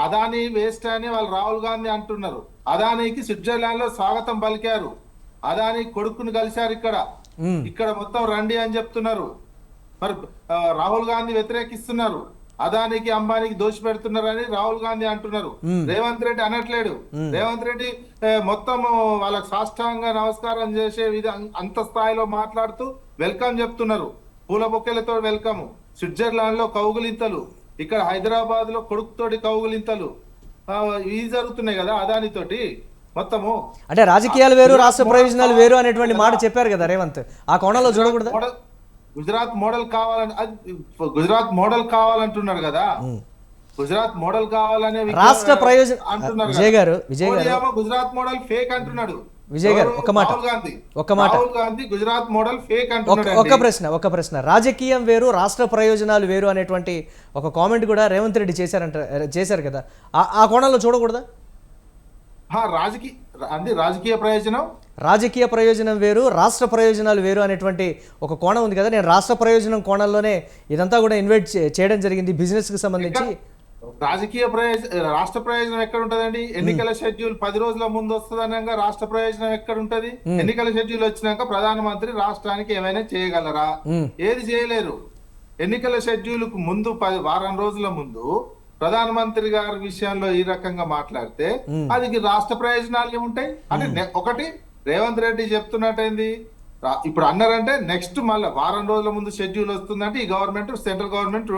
S4: అదానీ వేస్ట్ అని వాళ్ళు రాహుల్ గాంధీ అంటున్నారు. అదానీకి స్విట్జర్లాండ్ లో స్వాగతం పలికారు. అదానీ కొడుకుని కలిశారు. ఇక్కడ మొత్తం రండి అని చెప్తున్నారు. మరి రాహుల్ గాంధీ వ్యతిరేకిస్తున్నారు. అదానికి, అంబానీకి దోషి పెడుతున్నారని రాహుల్ గాంధీ అంటున్నారు. రేవంత్ రెడ్డి అనట్లేడు. రేవంత్ రెడ్డి మొత్తం వాళ్ళకి సాష్టాంగ నమస్కారం చేసే అంత స్థాయిలో మాట్లాడుతూ వెల్కమ్ చెప్తున్నారు. పూల బొక్కెలతో వెల్కమ్. స్విట్జర్లాండ్ లో కౌగులింతలు, ఇక్కడ హైదరాబాద్ లో కొడుకుతోటి కౌగులింతలు ఇవి జరుగుతున్నాయి కదా అదానితోటి మొత్తము.
S1: అంటే రాజకీయాలు వేరు, రాష్ట్ర ప్రయోజనాలు వేరు అనేటువంటి మాట చెప్పారు కదా రేవంత్. ఆ కోణంలో చూడకూడదు.
S4: గుజరాత్ మోడల్ కావాలంటున్నారు కదా. గుజరాత్ మోడల్ కావాలనే
S1: రాష్ట్ర ప్రయోజనం అంటున్నారు. విజయ్ గారు
S4: గుజరాత్ మోడల్ ఫేక్ అంటున్నాడు.
S1: విజయ్ గారు ఒక మాట
S4: గుజరాత్ మోడల్ ఫేక్
S1: ఒక ప్రశ్న రాజకీయం వేరు, రాష్ట్ర ప్రయోజనాలు వేరు అనేటువంటి ఒక కామెంట్ కూడా రేవంత్ రెడ్డి చేశారు కదా, ఆ కోణంలో చూడకూడదా? రాజకీయ ప్రయోజనం వేరు, రాష్ట్ర ప్రయోజనాలు వేరు అనేటువంటి ఒక కోణం ఉంది కదా. నేను రాష్ట్ర ప్రయోజనం కోణంలోనే ఇదంతా కూడా ఇన్వైట్ చేయడం జరిగింది బిజినెస్ కి సంబంధించి.
S4: రాష్ట్ర ప్రయోజనం ఎక్కడ ఉంటదండి? ఎన్నికల షెడ్యూల్ 10 రోజుల ముందు వస్తుందనగా రాష్ట్ర ప్రయోజనం ఎక్కడ ఉంటది? ఎన్నికల షెడ్యూల్ వచ్చినాక ప్రధానమంత్రి రాష్ట్రానికి ఏమైనా చేయగలరా? ఏది చేయలేరు. ఎన్నికల షెడ్యూల్ కు ముందు వారం రోజుల ముందు ప్రధానమంత్రి గారి విషయంలో ఈ రకంగా మాట్లాడితే అది రాష్ట్ర ప్రయోజనాలు ఏముంటాయి? అంటే ఒకటి రేవంత్ రెడ్డి చెప్తున్నట్టయింది. ఇప్పుడు అన్నారంటే నెక్స్ట్ మళ్ళీ వారం రోజుల ముందు షెడ్యూల్ వస్తుందంటే ఈ గవర్నమెంట్, సెంట్రల్ గవర్నమెంట్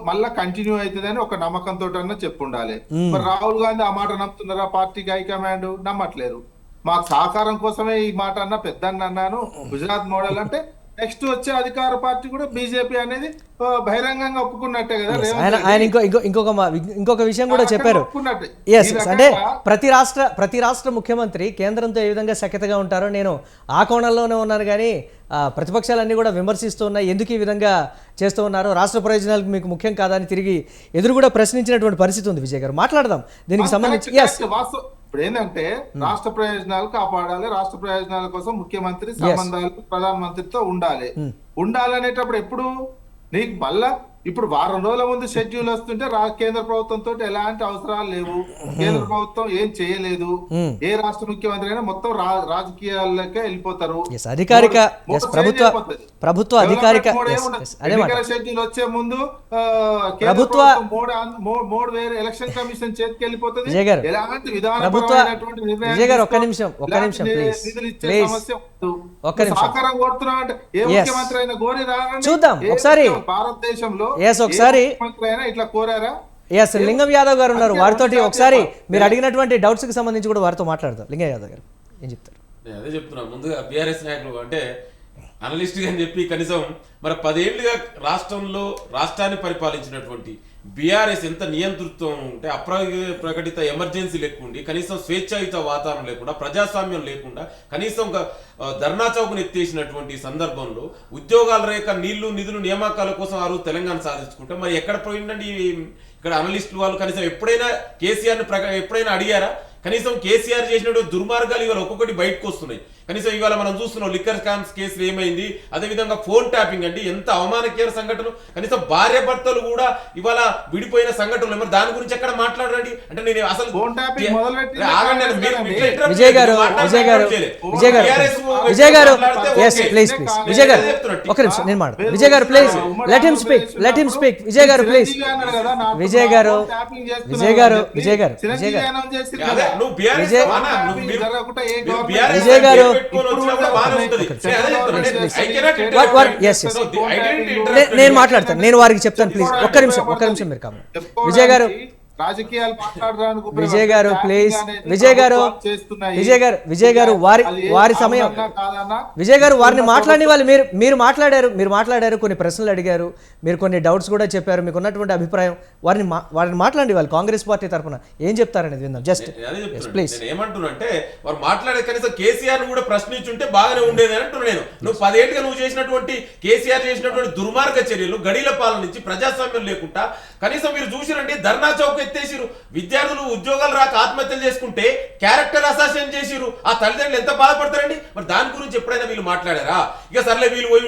S4: మళ్ళా కంటిన్యూ అవుతుందని ఒక నమ్మకంతో చెప్పుండాలి. మరి రాహుల్ గాంధీ ఆ మాట నమ్ముతున్నారా? పార్టీకి హైకమాండ్ నమ్మట్లేరు. మాకు సహకారం కోసమే ఈ మాట అన్నా, పెద్ద అన్నాను గుజరాత్ మోడల్ అంటే నెక్స్ట్ వచ్చే అధికార పార్టీ కూడా బీజేపీ అనేది బహిరంగంగా ఒప్పుకున్నట్టే కదా
S1: Yes,
S4: రేవంత్
S1: ఆయన
S4: రెడ్డి.
S1: ఆయన ఇంకొక విషయం కూడా
S4: ఆ
S1: చెప్పారు.
S4: రకంగా ఒప్పుకున్నట్టే.
S1: ఎస్
S4: ఈ
S1: అంటే
S4: రకంగా
S1: ప్రతి రాష్ట్ర ముఖ్యమంత్రి కేంద్రంతో ఏ విధంగా సఖ్యతగా ఉంటారో నేను ఆ కోణంలోనే ఉన్నాను కానీ ప్రతిపక్షాలన్నీ కూడా విమర్శిస్తూ ఉన్నాయి, ఎందుకు ఈ విధంగా చేస్తూ ఉన్నారు, రాష్ట్ర ప్రయోజనాలకు మీకు ముఖ్యం కాదా అని తిరిగి ఎదురు కూడా ప్రశ్నించినటువంటి పరిస్థితి ఉంది. విజయ్ గారు మాట్లాడదాం దీనికి సంబంధించి. ఎస్
S4: ఇప్పుడు ఏంటంటే రాష్ట్ర ప్రయోజనాలు కాపాడాలి, రాష్ట్ర ప్రయోజనాల కోసం ముఖ్యమంత్రి సంబంధాలు ప్రధానమంత్రితో ఉండాలనేటప్పుడు ఎప్పుడు నీకు మళ్ళా ఇప్పుడు వారం రోజుల ముందు షెడ్యూల్ వస్తుంటే కేంద్ర ప్రభుత్వంతో ఎలాంటి అవసరాలు లేవు, కేంద్ర ప్రభుత్వం ఏం చేయలేదు, ఏ రాష్ట్ర ముఖ్యమంత్రి అయినా మొత్తం రాజకీయాలకే వెళ్ళిపోతారు.
S1: అధికారిక ప్రభుత్వ అధికారిక
S4: షెడ్యూల్ వచ్చే ముందు
S1: ప్రభుత్వ
S4: మోడ్ వేరే ఎలక్షన్ కమిషన్ చేతికి వెళ్ళిపోతుంది. ఎలాంటి
S1: విధానపరమైనటువంటి నిర్ణయాలు
S4: సహకారం కోరుతున్నాం అంటే ఏ ముఖ్యమంత్రి అయినా కోరి రాగండి
S1: చూద్దాం ఒకసారి
S4: భారతదేశంలో
S1: ఒకసారి
S4: ఇట్లా కోరారా?
S1: ఎస్ లింగం యాదవ్ గారు ఉన్నారు, వారితోటి ఒకసారి మీరు అడిగినటువంటి డౌట్స్ కి సంబంధించి కూడా వారితో మాట్లాడదాం. లింగం యాదవ్ గారు ఏం చెప్తారు?
S2: నేను అదే చెప్తున్నా, ముందుగా బీఆర్ఎస్ నాయకులు అంటే అనలిస్ట్ అని చెప్పి కనీసం మరి 10 ఏళ్లుగా రాష్ట్రాన్ని పరిపాలించినటువంటి బీఆర్ఎస్ ఎంత నియంతృత్వం ఉంటే ప్రకటిత ఎమర్జెన్సీ లేకుండి, కనీసం స్వేచ్ఛాయుత వాతావరణం లేకుండా, ప్రజాస్వామ్యం లేకుండా, కనీసం ధర్నా చౌక్ను ఎత్తేసినటువంటి సందర్భంలో ఉద్యోగాల రేఖ నీళ్లు నిధులు నియామకాల కోసం ఆ రోజు తెలంగాణ సాధించుకుంటే మరి ఎక్కడ పోయిందండి ఇక్కడ అనలిస్టులు వాళ్ళు? కనీసం ఎప్పుడైనా కేసీఆర్ని ఎప్పుడైనా అడిగారా? కనీసం కేసీఆర్ చేసినటువంటి దుర్మార్గాలు ఇవాళ ఒక్కొక్కటి బయటకు వస్తున్నాయి. కనీసం ఇవాళ మనం చూస్తున్నాం లిక్కర్ స్కామ్స్ కేసులు ఏమైంది, అదేవిధంగా ఫోన్ ట్యాపింగ్ అంటే ఎంత అవమానకర సంఘటన. కనీసం భార్య భర్తలు కూడా ఇవాళ విడిపోయిన సంఘటనలు, మరి దాని గురించి ఎక్కడ మాట్లాడరండి? అంటే నేను అసలు
S1: విజయ్ గారు ఒక నిమిషం నేను మాట్లాడు. విజయ్ గారు please let him speak. Vijay గారు ప్లీజ్. విజయ్ గారు నేను మాట్లాడతాను, నేను వారికి చెప్తాను ప్లీజ్. ఒక్క నిమిషం మీరు కావాలి. విజయ్ గారు
S4: రాజకీయాలు మాట్లాడడానికి
S1: విజయ్ గారు వారి సమయం. విజయ్ గారు వారిని మాట్లాడిన వాళ్ళు మీరు మాట్లాడారు కొన్ని ప్రశ్నలు అడిగారు, మీరు కొన్ని డౌట్స్ కూడా చెప్పారు, మీకు ఉన్నటువంటి అభిప్రాయం వారిని మాట్లాడి వాళ్ళు కాంగ్రెస్ పార్టీ తరఫున ఏం చెప్తారనేది విందాం. Just please.
S2: ఏమంటున్నాంటే వారు మాట్లాడే కనీసం కేసీఆర్ కూడా ప్రశ్నించుంటే బాగానే ఉండేది అంటున్నా నేను. నువ్వు 10 ఏళ్ళుగా నువ్వు చేసినటువంటి కేసీఆర్ చేసినటువంటి దుర్మార్గ చర్యలు, గడిల పాలన నుంచి ప్రజాస్వామ్యం లేకుండా కనీసం మీరు చూసిరండి ధర్నా చౌక్ ఎత్తేసిరు, విద్యార్థులు ఉద్యోగాలు రాక ఆత్మహత్యలు చేసుకుంటే క్యారెక్టర్ అసాసిన్ చేసిరు, ఆ తల్లిదండ్రులు ఎంత బాధపడతారండి? మరి దాని గురించి ఎప్పుడైనా వీళ్ళు మాట్లాడారా? ఇక సర్లే వీళ్ళు పోయి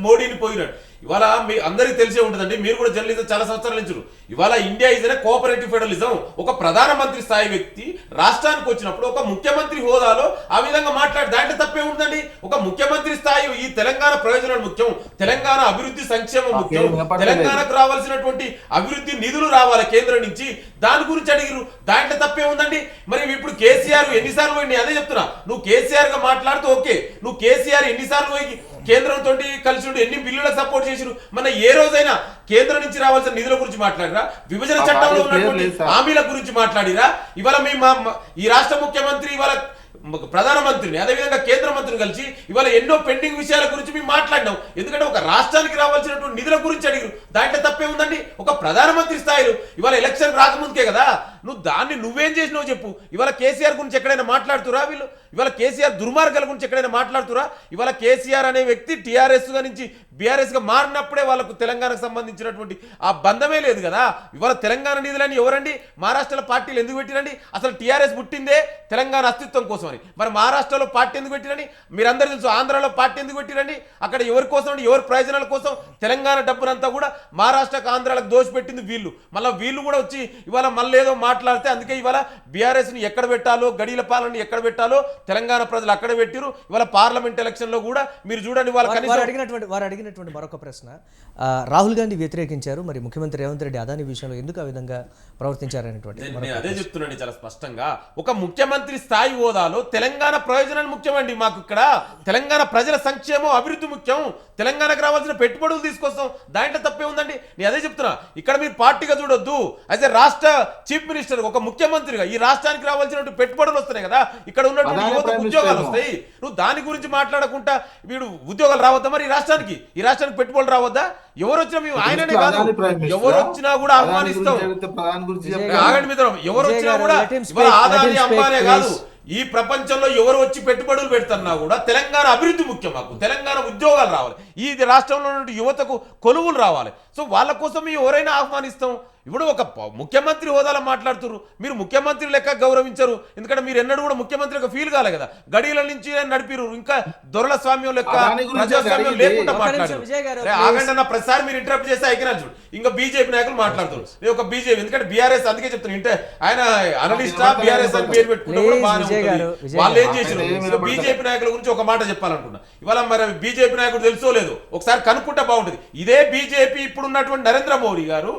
S2: మోడీని పోయినాడు. ఇవాళ మీ అందరికీ తెలిసే ఉంటుందండి, మీరు కూడా జర్నలిజం చాలా సంవత్సరాల నుంచి. ఇవాళ India is a cooperative federalism. ఒక ప్రధానమంత్రి స్థాయి వ్యక్తి రాష్ట్రానికి వచ్చినప్పుడు ఒక ముఖ్యమంత్రి హోదాలో ఆ విధంగా మాట్లాడి దాంట్లో తప్పే ఉందండి. ఒక ముఖ్యమంత్రి స్థాయి ఈ తెలంగాణ ప్రయోజనాలు ముఖ్యం, తెలంగాణ అభివృద్ధి సంక్షేమం ముఖ్యం, తెలంగాణకు రావాల్సినటువంటి అభివృద్ధి నిధులు రావాలి కేంద్రం నుంచి, దాని గురించి అడిగిరు, దాంట్లో తప్పే ఉందండి. మరి ఇప్పుడు కేసీఆర్ ఎన్నిసార్లు పోయి, అదే చెప్తున్నా, నువ్వు కేసీఆర్ గా మాట్లాడుతూ ఓకే, నువ్వు కేసీఆర్ ఎన్నిసార్లు పోయి కేంద్రంతో కలిసి ఎన్ని బిల్లులకు సపోర్ట్ చేసిరు? మన ఏ రోజైనా కేంద్రం నుంచి రావాల్సిన నిధుల గురించి మాట్లాడిరా? విభజన చట్టంలో ఉన్నటువంటి హామీల గురించి మాట్లాడిరా? ఇవాళ ఈ రాష్ట్ర ముఖ్యమంత్రి ఇవాళ ప్రధానమంత్రిని అదేవిధంగా కేంద్ర మంత్రిని కలిసి ఇవాళ ఎన్నో పెండింగ్ విషయాల గురించి మేము మాట్లాడినాం. ఎందుకంటే ఒక రాష్ట్రానికి రావాల్సినటువంటి నిధుల గురించి అడిగారు, దాంట్లో తప్పే ఉందండి. ఒక ప్రధానమంత్రి స్థాయిలో ఇవాళ ఎలక్షన్ రాకముందుకే కదా నువ్వేం చేసినావు చెప్పు. ఇవాళ కేసీఆర్ గురించి ఎక్కడైనా మాట్లాడుతురా వీళ్ళు? ఇవాళ కేసీఆర్ దుర్మార్గాల గురించి ఎక్కడైనా మాట్లాడుతురా? ఇవాళ కేసీఆర్ అనే వ్యక్తి టీఆర్ఎస్ నుంచి బీఆర్ఎస్ గా మారినప్పుడే వాళ్ళకు తెలంగాణకు సంబంధించినటువంటి ఆ బంధమే లేదు కదా. ఇవాళ తెలంగాణ నిధులని ఎవరండి? మహారాష్ట్రలో పార్టీలు ఎందుకు పెట్టిరండి? అసలు టీఆర్ఎస్ పుట్టిందే తెలంగాణ అస్తిత్వం కోసం అని. మరి మహారాష్ట్రలో పార్టీ ఎందుకు పెట్టిరండి? మీరందరూ తెలుసు. ఆంధ్రాలో పార్టీ ఎందుకు పెట్టిరండి? అక్కడ ఎవరి కోసం అండి? ఎవరి ప్రయోజనాల కోసం? తెలంగాణ డబ్బునంతా కూడా మహారాష్ట్రకు ఆంధ్రాలకు దోషపెట్టింది వీళ్ళు. మళ్ళీ వీళ్ళు కూడా వచ్చి ఇవాళ మళ్ళీ ఏదో మాట్లాడితే, అందుకే ఇవాళ బీఆర్ఎస్ ని ఎక్కడ పెట్టాలో, గడిల పాలన ఎక్కడ పెట్టాలో తెలంగాణ ప్రజలు అక్కడ పెట్టిరు. ఇవాళ పార్లమెంట్ ఎలక్షన్ లో కూడా మీరు చూడండి, వారు
S1: అడిగినటువంటి మరొక ప్రశ్న, రాహుల్ గాంధీ వ్యతిరేకించారు, మరి ముఖ్యమంత్రి రేవంత్ రెడ్డి అదాని విషయంలో ఎందుకు ఆ విధంగా ప్రవర్తించారనేటువంటి.
S2: నేను అదే చెప్తున్నాను చాలా స్పష్టంగా, ఒక ముఖ్యమంత్రి స్థాయి హోదాలో తెలంగాణ ప్రయోజనాలు ముఖ్యమండి. మాకు ఇక్కడ తెలంగాణ ప్రజల సంక్షేమం అభివృద్ధి ముఖ్యం, తెలంగాణకు రావాల్సిన పెట్టుబడులు తీసుకొస్తాం, దాంట్లో తప్పే ఉందండి. నేను అదే చెప్తున్నా, ఇక్కడ మీరు పార్టీగా చూడొద్దు. యాజ్ ఏ రాష్ట్ర చీఫ్ మినిస్టర్, ఒక ముఖ్యమంత్రిగా ఈ రాష్ట్రానికి రావాల్సినటువంటి పెట్టుబడులు వస్తున్నాయి కదా, ఇక్కడ ఉన్నటువంటి యువతకు ఉద్యోగాలు వస్తాయి. నువ్వు దాని గురించి మాట్లాడకుండా వీడు ఉద్యోగాలు రావద్దా మరి ఈ రాష్ట్రానికి పెట్టుబడులు రావద్దా? ఎవరు వచ్చినా మేము ఆయననే కాదు ఎవరు వచ్చినా కూడా ఆహ్వానిస్తాం. ఆగండి మిత్రం, ఎవరు వచ్చినా కూడా ఇవాళ ఆదాని అంబానే కాదు, ఈ ప్రపంచంలో ఎవరు వచ్చి పెట్టుబడులు పెడుతున్నా కూడా తెలంగాణ అభివృద్ధి ముఖ్యం. మాకు తెలంగాణ ఉద్యోగాలు రావాలి, ఈ రాష్ట్రంలో ఉన్న యువతకు కొలువులు రావాలి. సో వాళ్ళ కోసం ఎవరైనా ఆహ్వానిస్తాం. ఇప్పుడు ఒక ముఖ్యమంత్రి హోదాలో మాట్లాడుతున్నారు, మీరు ముఖ్యమంత్రి లెక్క గౌరవించరు. ఎందుకంటే మీరు ఎన్నడూ కూడా ముఖ్యమంత్రిగా ఫీల్ కాలే కదా, గడియల నుంచి నడిపిరు. ఇంకా దొరల స్వామ్యం లెక్క ప్రజాస్వామ్యం లేకుండా మాట్లాడారు. ఆగండి అన్న, ప్రతిసారి మీరు ఇంటరప్ట్ చేస్తే ఐక్యరాజు ఇంకా బీజేపీ నాయకులు మాట్లాడుతారు. నేను ఒక బీజేపీ, ఎందుకంటే బీఆర్ఎస్ అందుకే చెప్తాను, ఇంటే ఆయన అనలిస్టా బీఆర్ఎస్ అని పేరు పెట్టుకుంటే కూడా బాగానే ఉంటుంది. వాళ్ళు ఏం చేశారు? బీజేపీ నాయకుల గురించి ఒక మాట చెప్పాలనుకున్నా. ఇవాళ మరి బీజేపీ నాయకుడు తెలుసో లేదు ఒకసారి కనుక్కుంటే బాగుంటుంది. ఇదే బీజేపీ ఇప్పుడున్నటువంటి నరేంద్ర మోడీ గారు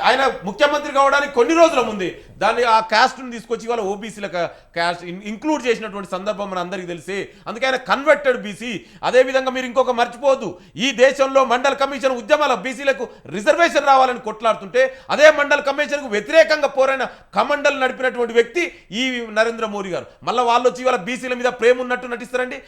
S2: ఆయన ముఖ్యమంత్రి కావడానికి కొన్ని రోజుల ముందే దాన్ని ఆ క్యాస్ట్ని తీసుకొచ్చి ఇవాళ ఓబీసీలకు క్యాస్ట్ ఇంక్లూడ్ చేసినటువంటి సందర్భం మన అందరికీ తెలిసి, అందుకే ఆయన కన్వర్టెడ్ బీసీ. అదేవిధంగా మీరు ఇంకొక మర్చిపోవద్దు, ఈ దేశంలో మండల కమిషన్ ఉద్యమాల బీసీలకు రిజర్వేషన్ రావాలని కొట్లాడుతుంటే అదే మండల కమిషన్కు వ్యతిరేకంగా పోరైన కమండల్ నడిపినటువంటి వ్యక్తి ఈ నరేంద్ర మోడీ గారు. మళ్ళీ వాళ్ళు వచ్చి ఇవాళ బీసీల మీద ప్రేమ ఉన్నట్టు నటిస్తారండి.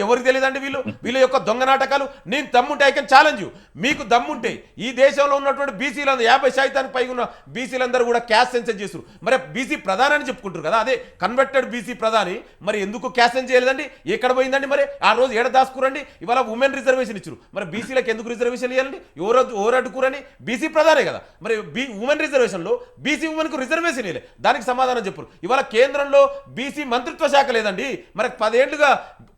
S2: ఎవరికి తెలియదండి వీళ్ళ యొక్క దొంగ నాటకాలు. నేను దమ్ముంటే ఐ కెన్ ఛాలెంజ్ యూ, మీకు దమ్ముంటే ఈ దేశంలో ఉన్నటువంటి బీసీలందరూ 50% పైగా ఉన్న బీసీలందరూ కూడా క్యాస్ట్ సెన్సస్ చేస్తారు. మరి బీసీ ప్రధాని అని చెప్పుకుంటారు కదా, అదే కన్వర్టెడ్ బీసీ ప్రధాని మరి ఎందుకు క్యాస్ట్ సెన్స్ చేయలేదండి? ఎక్కడ పోయిందండి? మరి ఆ రోజు ఏడ దాచుకురండి? ఇవాళ ఉమెన్ రిజర్వేషన్ ఇచ్చారు, మరి బీసీలకు ఎందుకు రిజర్వేషన్ ఇవ్వాలండి? ఎవరు అడ్డుకురని? బీసీ ప్రధానే కదా, మరి ఉమెన్ రిజర్వేషన్లో బీసీ ఉమెన్కు రిజర్వేషన్ ఇవ్వలే, దానికి సమాధానం చెప్పరు. ఇవాళ కేంద్రంలో బీసీ మంత్రిత్వ శాఖ లేదండి, మరి 10 ఏళ్లుగా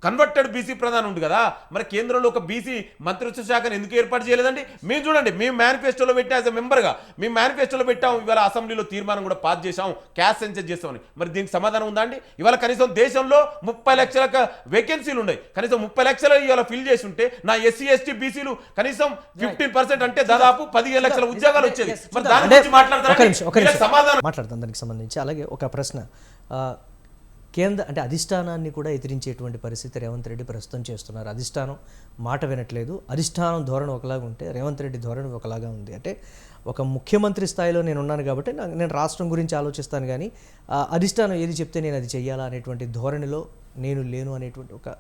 S2: కన్వర్టెడ్ బీసీ ప్రధాని ఉంది కదా, మరి కేంద్రంలో ఒక బీసీ మంత్రిత్వ శాఖను ఎందుకు ఏర్పాటు చేయలేదండి? మేము చూడండి, మేము మేనిఫెస్టోలో పెట్టిన యాజ్ ఎ మెంబర్గా మేము మేనిఫెస్టోలో పెట్టాం, ఇవాళ అసెంబ్లీలో తీర్మానం కూడా పాస్ చేశాం క్యాస్ట్ సెన్సస్ చేస్తామని. మరి దీనికి సమాధానం ఉందా అండి? ఇవాళ కనీసం దేశంలో 30 లక్షల వేకెన్సీలు ఉన్నాయి, కనీసం 30 లక్షలు ఇవాళ ఫిల్ చేసి ఉంటే నా ఎస్సీ ఎస్టీ బీసీలు కనీసం 15% అంటే దాదాపు 15 లక్షల ఉద్యోగాలు వచ్చేది. మరి దాని గురించి మాట్లాడతారు, సమాధానం
S1: మాట్లాడతాం దానికి సంబంధించి. అలాగే ఒక ప్రశ్న, కేంద్ర అంటే అధిష్టానాన్ని కూడా ఎదిరించేటువంటి పరిస్థితి రేవంత్ రెడ్డి ప్రస్తుతం చేస్తున్నారు. అధిష్టానం మాట వినట్లేదు, అధిష్టానం ధోరణి ఒకలాగా ఉంటే రేవంత్ రెడ్డి ధోరణి ఒకలాగా ఉంది. అంటే ఒక ముఖ్యమంత్రి స్థాయిలో నేను ఉన్నాను కాబట్టి నేను రాష్ట్రం గురించి ఆలోచిస్తాను, కానీ అధిష్టానం ఏది చెప్తే నేను అది చెయ్యాలా అనేటువంటి ధోరణిలో నేను లేను అనేటువంటి ఒక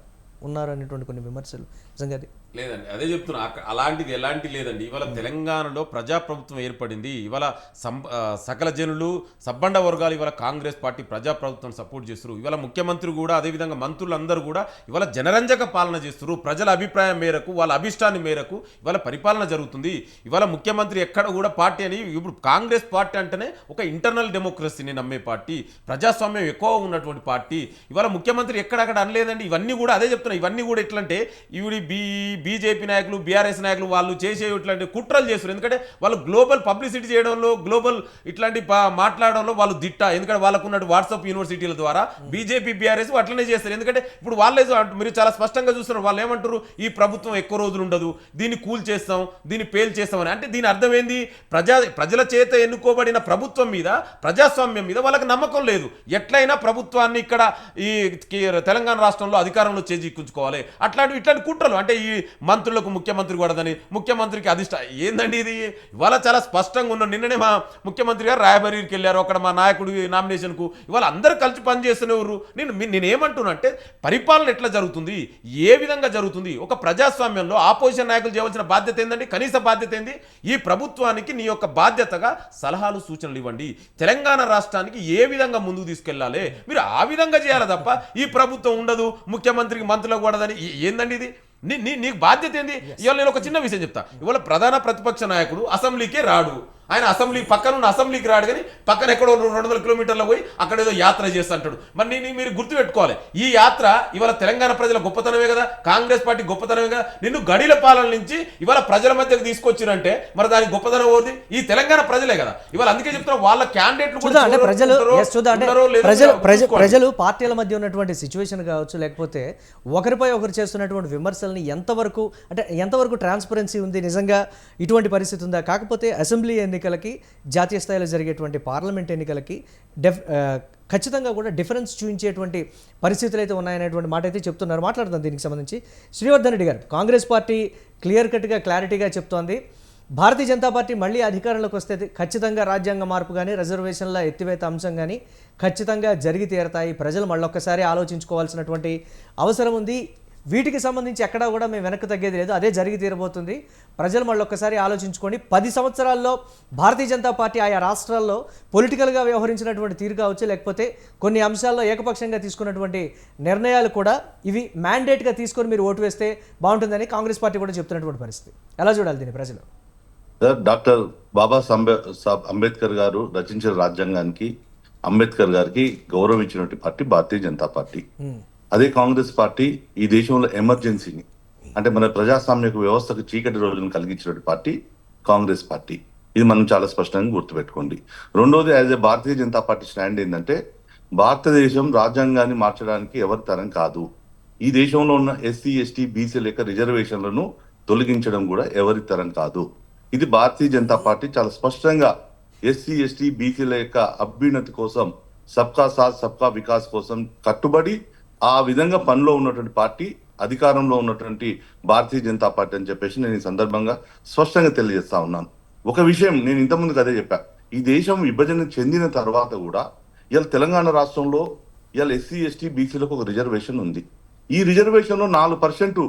S1: ఉన్నారు అనేటువంటి కొన్ని విమర్శలు నిజంగా
S2: లేదండి. అదే చెప్తున్నా, అలాంటిది ఎలాంటి లేదండి. ఇవాళ తెలంగాణలో ప్రజాప్రభుత్వం ఏర్పడింది. ఇవాళ సకల జనులు సబ్బండ వర్గాలు ఇవాళ కాంగ్రెస్ పార్టీ ప్రజాప్రభుత్వం సపోర్ట్ చేస్తారు. ఇవాళ ముఖ్యమంత్రి కూడా అదేవిధంగా మంత్రులందరూ కూడా ఇవాళ జనరంజక పాలన చేస్తారు. ప్రజల అభిప్రాయం మేరకు వాళ్ళ అభిష్టాన్ని మేరకు ఇవాళ పరిపాలన జరుగుతుంది. ఇవాళ ముఖ్యమంత్రి ఎక్కడ కూడా పార్టీ అని, ఇప్పుడు కాంగ్రెస్ పార్టీ అంటేనే ఒక ఇంటర్నల్ డెమోక్రసీని నమ్మే పార్టీ, ప్రజాస్వామ్యం ఎక్కువ ఉన్నటువంటి పార్టీ. ఇవాళ ముఖ్యమంత్రి ఎక్కడక్కడ అనలేదండి. ఇవన్నీ కూడా అదే చెప్తున్నా, ఇవన్నీ కూడా ఎట్లంటే ఇవి బీజేపీ నాయకులు బీఆర్ఎస్ నాయకులు వాళ్ళు చేసే ఇట్లాంటి కుట్రలు చేస్తారు. ఎందుకంటే వాళ్ళు గ్లోబల్ పబ్లిసిటీ చేయడంలో, గ్లోబల్ ఇట్లాంటి మాట్లాడడంలో వాళ్ళు దిట్ట. ఎందుకంటే వాళ్ళకు ఉన్నట్టు వాట్సాప్ యూనివర్సిటీల ద్వారా బీజేపీ బీఆర్ఎస్ అట్లనే చేస్తారు. ఎందుకంటే ఇప్పుడు వాళ్ళే మీరు చాలా స్పష్టంగా చూస్తున్నారు, వాళ్ళు ఏమంటారు, ఈ ప్రభుత్వం ఎక్కువ రోజులు ఉండదు, దీన్ని కూల్ చేస్తాం, దీన్ని పేల్ చేస్తామని. అంటే దీని అర్థం ఏంది? ప్రజల చేత ఎన్నుకోబడిన ప్రభుత్వం మీద, ప్రజాస్వామ్యం మీద వాళ్ళకి నమ్మకం లేదు. ఎట్లయినా ప్రభుత్వాన్ని ఇక్కడ ఈ తెలంగాణ రాష్ట్రంలో అధికారంలో చేజిక్కుంచుకోవాలి. ఇట్లాంటి కుట్రలు, అంటే ఈ మంత్రులకు ముఖ్యమంత్రి కూడదని, ముఖ్యమంత్రికి ఏందండి ఇది? ఇవాళ చాలా స్పష్టంగా ఉన్నాం. నిన్ననే మా ముఖ్యమంత్రి గారు రాయబరీకి వెళ్ళారు, అక్కడ మా నాయకుడు నామినేషన్కు. ఇవాళ అందరూ కలిసి పనిచేస్తున్నారు. నేనేమంటున్నా అంటే పరిపాలన ఎట్లా జరుగుతుంది, ఏ విధంగా జరుగుతుంది? ఒక ప్రజాస్వామ్యంలో ఆపోజిషన్ నాయకులు చేయవలసిన బాధ్యత ఏందండి? కనీస బాధ్యత ఏంది? ఈ ప్రభుత్వానికి నీ యొక్క బాధ్యతగా సలహాలు సూచనలు ఇవ్వండి. తెలంగాణ రాష్ట్రానికి ఏ విధంగా ముందుకు తీసుకెళ్లాలి మీరు ఆ విధంగా చేయాలి తప్ప ఈ ప్రభుత్వం ఉండదు, ముఖ్యమంత్రికి మంత్రులకు కూడదని ఏందండి ఇది? నీకు బాధ్యత ఏంది? ఇవాళ నేను ఒక చిన్న విషయం చెప్తా. ఇవాళ ప్రధాన ప్రతిపక్ష నాయకుడు అసెంబ్లీకే రాడు, ఆయన పక్కన ఉన్న అసెంబ్లీకి రాడు, కానీ పక్కన ఎక్కడో 200 కిలోమీటర్ల పోయి అక్కడ ఏదో యాత్ర చేస్తా అంటాడు. మరి మీరు గుర్తుపెట్టుకోవాలి, ఈ యాత్ర ఇవాళ తెలంగాణ ప్రజల గొప్పతనమే కదా, కాంగ్రెస్ పార్టీ గొప్పతనమే కదా. నిన్ను గడిల పాలన నుంచి ఇవాళ ప్రజల మధ్యకు తీసుకొచ్చిరంటే మరి దానికి గొప్పతనం అవుతుంది ఈ తెలంగాణ ప్రజలే కదా. ఇవాళ అందుకే చెప్తున్నా, వాళ్ళ క్యాండిడేట్లు
S1: ప్రజలు పార్టీల మధ్య ఉన్నటువంటి సిచ్యువేషన్ కావచ్చు, లేకపోతే ఒకరిపై ఒకరు చేస్తున్నటువంటి విమర్శల్ని ఎంతవరకు ట్రాన్స్పరెన్సీ ఉంది, నిజంగా ఇటువంటి పరిస్థితి ఉందా? కాకపోతే అసెంబ్లీ ఎన్నికలకి, జాతీయ స్థాయిలో జరిగేటువంటి పార్లమెంట్ ఎన్నికలకి ఖచ్చితంగా కూడా డిఫరెన్స్ చూపించేటువంటి పరిస్థితులు అయితే ఉన్నాయనేటువంటి మాట అయితే చెప్తున్నారు. మాట్లాడుతాం దీనికి సంబంధించి. శ్రీవర్ధన్ రెడ్డి గారు, కాంగ్రెస్ పార్టీ క్లియర్ కట్గా క్లారిటీగా చెప్తోంది, భారతీయ జనతా పార్టీ మళ్ళీ అధికారంలోకి వస్తే ఖచ్చితంగా రాజ్యాంగ మార్పు కానీ రిజర్వేషన్ల ఎత్తివేత అంశం కానీ ఖచ్చితంగా జరిగి తీరతాయి. ప్రజలు మళ్ళొక్కసారి ఆలోచించుకోవాల్సినటువంటి అవసరం ఉంది. వీటికి సంబంధించి ఎక్కడా కూడా మేము వెనక్కి తగ్గేది లేదు, అదే జరిగి తీరబోతుంది. ప్రజలు మళ్ళొక్కసారి ఆలోచించుకోండి. 10 సంవత్సరాల్లో భారతీయ జనతా పార్టీ ఆయా రాష్ట్రాల్లో పొలిటికల్గా వ్యవహరించినటువంటి తీరు కావచ్చు, లేకపోతే కొన్ని అంశాల్లో ఏకపక్షంగా తీసుకున్నటువంటి నిర్ణయాలు కూడా ఇవి మ్యాండేట్గా తీసుకొని మీరు ఓటు వేస్తే బాగుంటుందని కాంగ్రెస్ పార్టీ కూడా చెప్తున్నటువంటి పరిస్థితి. ఎలా చూడాలి దీన్ని ప్రజలు?
S3: డాక్టర్ అంబేద్కర్ గారు రచించిన రాజ్యాంగానికి, అంబేద్కర్ గారికి గౌరవం ఇచ్చినటువంటి పార్టీ భారతీయ జనతా పార్టీ. అదే కాంగ్రెస్ పార్టీ ఈ దేశంలో ఎమర్జెన్సీని, అంటే మన ప్రజాస్వామ్య వ్యవస్థకు చీకటి రోజులను కలిగించినటువంటి పార్టీ కాంగ్రెస్ పార్టీ. ఇది మనం చాలా స్పష్టంగా గుర్తుపెట్టుకోండి. రెండోది, as a Bharatiya Janata party stand ఏంటంటే, భారతదేశం రాజ్యాంగాన్ని మార్చడానికి ఎవరి తరం కాదు. ఈ దేశంలో ఉన్న ఎస్సీ, ఎస్టీ, బీసీ లేక రిజర్వేషన్లను తొలగించడం కూడా ఎవరి తరం కాదు. ఇది భారతీయ జనతా పార్టీ చాలా స్పష్టంగా ఎస్సీ, ఎస్టీ, బీసీల యొక్క అభ్యున్నతి కోసం, సబ్కా సాత్ సబ్కా వికాస్ కోసం కట్టుబడి ఆ విధంగా పనిలో ఉన్నటువంటి పార్టీ అధికారంలో ఉన్నటువంటి భారతీయ జనతా పార్టీ అని చెప్పేసి నేను ఈ సందర్భంగా స్పష్టంగా తెలియజేస్తా ఉన్నాను. ఒక విషయం నేను ఇంతకుముందు అదే చెప్పా, ఈ దేశం విభజన చెందిన తర్వాత కూడా ఇవాళ తెలంగాణ రాష్ట్రంలో ఇవాళ ఎస్సీ, ఎస్టీ, బీసీలకు ఒక రిజర్వేషన్ ఉంది. ఈ రిజర్వేషన్ లో 4%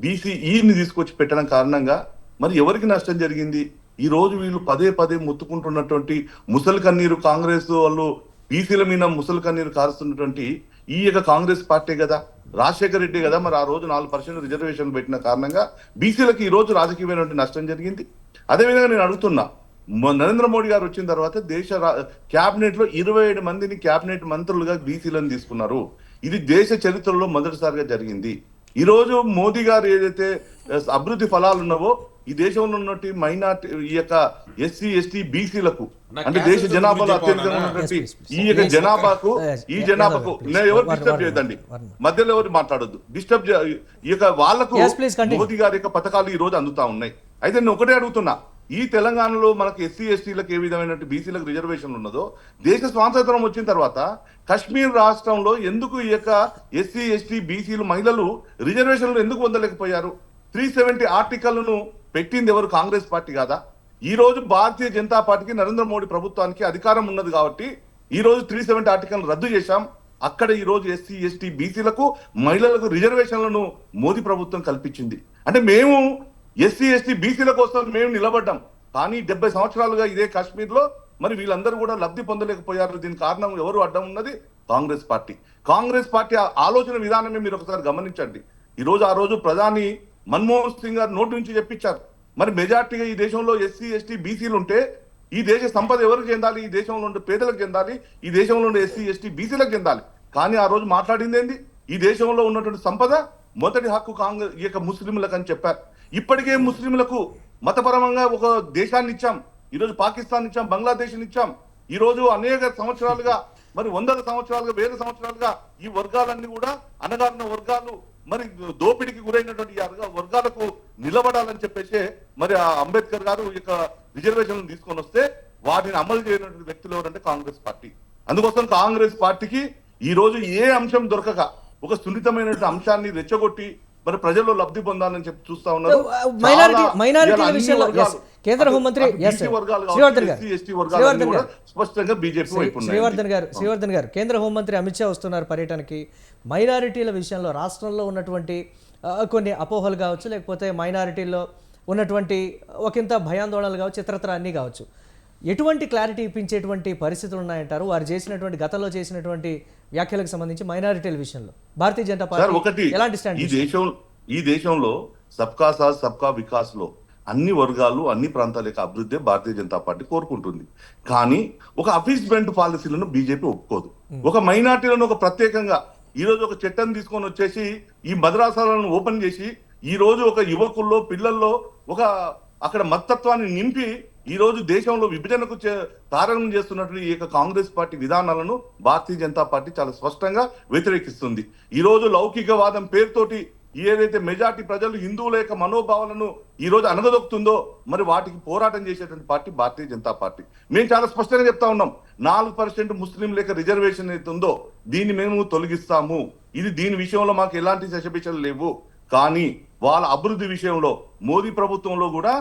S3: బీసీఈని తీసుకొచ్చి పెట్టడం కారణంగా మరి ఎవరికి నష్టం జరిగింది? ఈ రోజు వీళ్ళు పదే పదే ముత్తుకుంటున్నటువంటి ముసలి కన్నీరు, కాంగ్రెస్ వాళ్ళు బీసీల మీద ముసలి కన్నీరు కారుస్తున్నటువంటి ఈ యొక్క కాంగ్రెస్ పార్టీ కదా, రాజశేఖర రెడ్డి కదా మరి ఆ రోజు 4% రిజర్వేషన్ పెట్టిన కారణంగా బీసీలకు ఈ రోజు రాజకీయమైనటువంటి నష్టం జరిగింది. అదేవిధంగా నేను అడుగుతున్నా, నరేంద్ర మోడీ గారు వచ్చిన తర్వాత దేశ క్యాబినెట్ లో 27 మందిని క్యాబినెట్ మంత్రులుగా బీసీలను తీసుకున్నారు. ఇది దేశ చరిత్రలో మొదటిసారిగా జరిగింది. ఈ రోజు మోదీ గారు ఏదైతే అభివృద్ధి ఫలాలు ఉన్నావో ఈ దేశంలో ఉన్నటువంటి మైనార్టీ, ఈ యొక్క ఎస్సీ, ఎస్టీ, బీసీలకు, అంటే దేశ జనాభాలో అత్యధికంగా ఉన్నటువంటి ఈ యొక్క జనాభాకు ఎవరు డిస్టర్బ్ చేయదండి, మధ్యలో ఎవరు మాట్లాడొద్దు, డిస్టర్బ్ ఈ యొక్క వాళ్ళకు మోదీ గారి యొక్క పథకాలు ఈ రోజు అందుతా ఉన్నాయి. అయితే నేను ఒకటే అడుగుతున్నా, ఈ తెలంగాణలో మనకు ఎస్సీ, ఎస్టీలకు ఏ విధమైన బీసీలకు రిజర్వేషన్ ఉన్నదో దేశ స్వాతంత్రం వచ్చిన తర్వాత కశ్మీర్ రాష్ట్రంలో ఎందుకు ఈ యొక్క ఎస్సీ, ఎస్టీ, బీసీలు మహిళలు రిజర్వేషన్లు ఎందుకు పొందలేకపోయారు? 370 ఆర్టికల్ను పెట్టింది ఎవరు? కాంగ్రెస్ పార్టీ కాదా? ఈ రోజు భారతీయ జనతా పార్టీకి, నరేంద్ర మోడీ ప్రభుత్వానికి అధికారం ఉన్నది కాబట్టి ఈ రోజు 370 ఆర్టికల్ రద్దు చేశాం. అక్కడ ఈ రోజు ఎస్సీ, ఎస్టీ, బీసీలకు మహిళలకు రిజర్వేషన్లను మోదీ ప్రభుత్వం కల్పించింది. అంటే మేము ఎస్సీ, ఎస్టీ, బీసీల కోసం మేము నిలబడ్డాం, కానీ 70 సంవత్సరాలుగా ఇదే కాశ్మీర్ లో మరి వీళ్ళందరూ కూడా లబ్ధి పొందలేకపోయారు. దీనికి కారణం ఎవరు? అడ్డం ఉన్నది కాంగ్రెస్ పార్టీ. కాంగ్రెస్ పార్టీ ఆలోచన విధానమే మీరు ఒకసారి గమనించండి. ఈ రోజు ఆ రోజు ప్రధాని మన్మోహన్ సింగ్ గారు నోటి నుంచి చెప్పించారు, మరి మెజార్టీగా ఈ దేశంలో ఎస్సీ, ఎస్టీ, బీసీలు ఉంటే ఈ దేశ సంపద ఎవరికి చెందాలి? ఈ దేశంలో ఉండే పేదలకు చెందాలి, ఈ దేశంలో ఉండే ఎస్సీ, ఎస్టీ, బీసీలకు చెందాలి. కానీ ఆ రోజు మాట్లాడింది ఏంది? ఈ దేశంలో ఉన్నటువంటి సంపద మొదటి హక్కు కాంగ్రెస్ ఈ యొక్క ముస్లింలకు అని చెప్పారు. ఇప్పటికే ముస్లింలకు మతపరంగా ఒక దేశాన్ని ఇచ్చాం, ఈరోజు పాకిస్తాన్ ఇచ్చాం, బంగ్లాదేశ్ ఇచ్చాం. ఈ రోజు అనేక సంవత్సరాలుగా, మరి 100 సంవత్సరాలుగా, 1000 సంవత్సరాలుగా ఈ వర్గాలన్నీ కూడా అనగారిన వర్గాలు, మరి దోపిడికి గురైనటువంటి వర్గాలకు నిలబడాలని చెప్పేసి మరి ఆ అంబేద్కర్ గారు ఈ యొక్క రిజర్వేషన్ తీసుకొని వస్తే వాటిని అమలు చేయనటువంటి వ్యక్తులు ఎవరంటే కాంగ్రెస్ పార్టీ. అందుకోసం కాంగ్రెస్ పార్టీకి ఈ రోజు ఏ అంశం దొరకక ఒక సున్నితమైనటువంటి అంశాన్ని రెచ్చగొట్టి మరి ప్రజల్లో లబ్ధి పొందాలని చెప్పి చూస్తా ఉన్నారు.
S1: మైనారిటీల విషయంలో కేంద్ర హోంమంత్రి
S3: స్పష్టంగా బీజేపీ వైపు
S1: శ్రీవర్ధన్ గారు, కేంద్ర హోంమంత్రి అమిత్ షా వస్తున్నారు పర్యటనకి. మైనారిటీల విషయంలో రాష్ట్రంలో ఉన్నటువంటి కొన్ని అపోహలు కావచ్చు, లేకపోతే మైనారిటీల్లో ఉన్నటువంటి ఒకంత భయాందోళనలు కావచ్చు, ఇతరత్ర అన్నీ కావచ్చు, ఎటువంటి క్లారిటీ ఇప్పించేటువంటి పరిస్థితులు ఉన్నాయంటారు? వారు చేసినటువంటి గతంలో చేసినటువంటి వ్యాఖ్యలకు సంబంధించి మైనారిటీల విషయంలో భారతీయ జనతా పార్టీ ఎలాంటి స్టాండ్?
S3: ఈ దేశంలో సబ్కా సాత్ సబ్కా వికాస్ లో అన్ని వర్గాలు, అన్ని ప్రాంతాల యొక్క అభివృద్ధి భారతీయ జనతా పార్టీ కోరుకుంటుంది. కానీ ఒక అఫీస్మెంట్ పాలసీలను బీజేపీ ఒప్పుకోదు. ఒక మైనార్టీలను ఒక ప్రత్యేకంగా ఈ రోజు ఒక చట్టం తీసుకొని వచ్చేసి ఈ మద్రాసాలను ఓపెన్ చేసి ఈ రోజు ఒక యువకుల్లో, పిల్లల్లో ఒక అక్కడ మతత్వాన్ని నింపి ఈ రోజు దేశంలో విభజనకు కారణం చేస్తున్నట్లు ఈ యొక్క కాంగ్రెస్ పార్టీ విధానాలను భారతీయ జనతా పార్టీ చాలా స్పష్టంగా వ్యతిరేకిస్తుంది. ఈ రోజు లౌకికవాదం పేరుతోటి ఏదైతే మెజార్టీ ప్రజలు హిందువుల యొక్క మనోభావాలను ఈ రోజు అనగదొక్కుతుందో మరి వాటికి పోరాటం చేసేటువంటి పార్టీ భారతీయ జనతా పార్టీ. మేము చాలా స్పష్టంగా చెప్తా ఉన్నాం, 4% ముస్లిం లేక రిజర్వేషన్ అయితే ఉందో దీన్ని మేము తొలగిస్తాము. దీని విషయంలో మాకు ఎలాంటి శశబిషలు లేవు. కానీ వాళ్ళ అభివృద్ధి విషయంలో మోదీ ప్రభుత్వంలో కూడా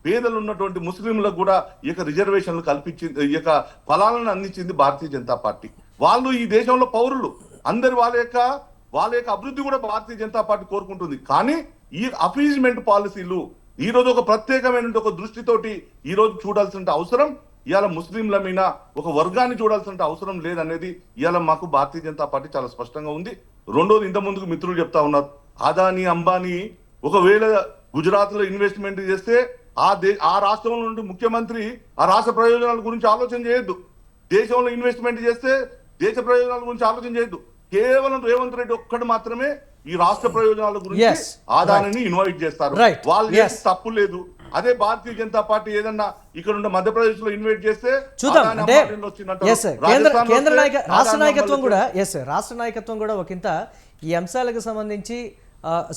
S3: పేదలు ఉన్నటువంటి ముస్లింలకు కూడా ఈ యొక్క రిజర్వేషన్లు కల్పించింది, ఈ యొక్క ఫలాలను అందించింది భారతీయ జనతా పార్టీ. వాళ్ళు ఈ దేశంలో పౌరులు, అందరి వాళ్ళ యొక్క అభివృద్ధి కూడా భారతీయ జనతా పార్టీ కోరుకుంటుంది. కానీ ఈ అఫీజ్మెంట్ పాలసీలు ఈ రోజు ఒక ప్రత్యేకమైన ఒక దృష్టితోటి ఈ రోజు చూడాల్సిన అవసరం, ఇవాళ ముస్లింల మీద ఒక వర్గాన్ని చూడాల్సిన అవసరం లేదనేది ఇవాళ మాకు భారతీయ జనతా పార్టీ చాలా స్పష్టంగా ఉంది. రెండోది, ఇంత ముందుకు మిత్రులు చెప్తా ఉన్నారు, అదానీ అంబానీ ఒకవేళ గుజరాత్ లో ఇన్వెస్ట్మెంట్ చేస్తే ఆ రాష్ట్రంలో నుండి ముఖ్యమంత్రి ఆ రాష్ట్ర ప్రయోజనాల గురించి ఆలోచన చేయొద్దు. దేశంలో ఇన్వెస్ట్మెంట్ చేస్తే దేశ ప్రయోజనాల గురించి ఆలోచన చేయొద్దు. కేవలం రేవంత్ రెడ్డి ఒక్కడు మాత్రమే ఈ రాష్ట్ర ప్రయోజనాల గురించి ఆదాయాన్ని ఇన్వైట్ చేస్తారు. వాళ్ళు చేసి తప్పు లేదు. అదే భారతీయ జనతా పార్టీ ఏదన్నా ఇక్కడ ఉన్న మధ్యప్రదేశ్ లో ఇన్వైట్ చేస్తే
S1: చూద్దాం. అంటే రాష్ట్ర నాయకత్వం కూడా ఒకంత ఈ అంశాలకు సంబంధించి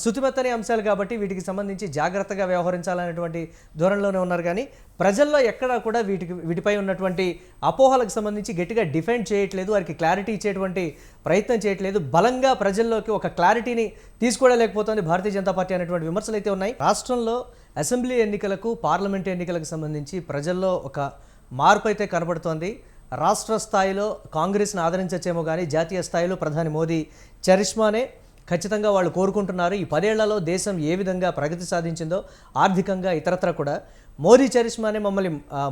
S1: శుతిమెత్తని అంశాలు కాబట్టి వీటికి సంబంధించి జాగ్రత్తగా వ్యవహరించాలనేటువంటి ధోరణిలోనే ఉన్నారు. కానీ ప్రజల్లో ఎక్కడా కూడా వీటిపై ఉన్నటువంటి అపోహలకు సంబంధించి గట్టిగా డిఫెండ్ చేయట్లేదు, వారికి క్లారిటీ ఇచ్చేటువంటి ప్రయత్నం చేయట్లేదు. బలంగా ప్రజల్లోకి ఒక క్లారిటీని తీసుకోవలేకపోతుంది భారతీయ జనతా పార్టీ అనేటువంటి విమర్శలు అయితే ఉన్నాయి. రాష్ట్రంలో అసెంబ్లీ ఎన్నికలకు, పార్లమెంట్ ఎన్నికలకు సంబంధించి ప్రజల్లో ఒక మార్పు అయితే కనబడుతోంది. రాష్ట్ర స్థాయిలో కాంగ్రెస్ని ఆదరించచ్చేమో కానీ జాతీయ స్థాయిలో ప్రధాని మోదీ చరిష్మానే ఖచ్చితంగా వాళ్ళు కోరుకుంటున్నారు. ఈ 10 ఏళ్లలో దేశం ఏ విధంగా ప్రగతి సాధించిందో ఆర్థికంగా ఇతరత్ర కూడా మోదీ చరిష్మానే మమ్మల్ని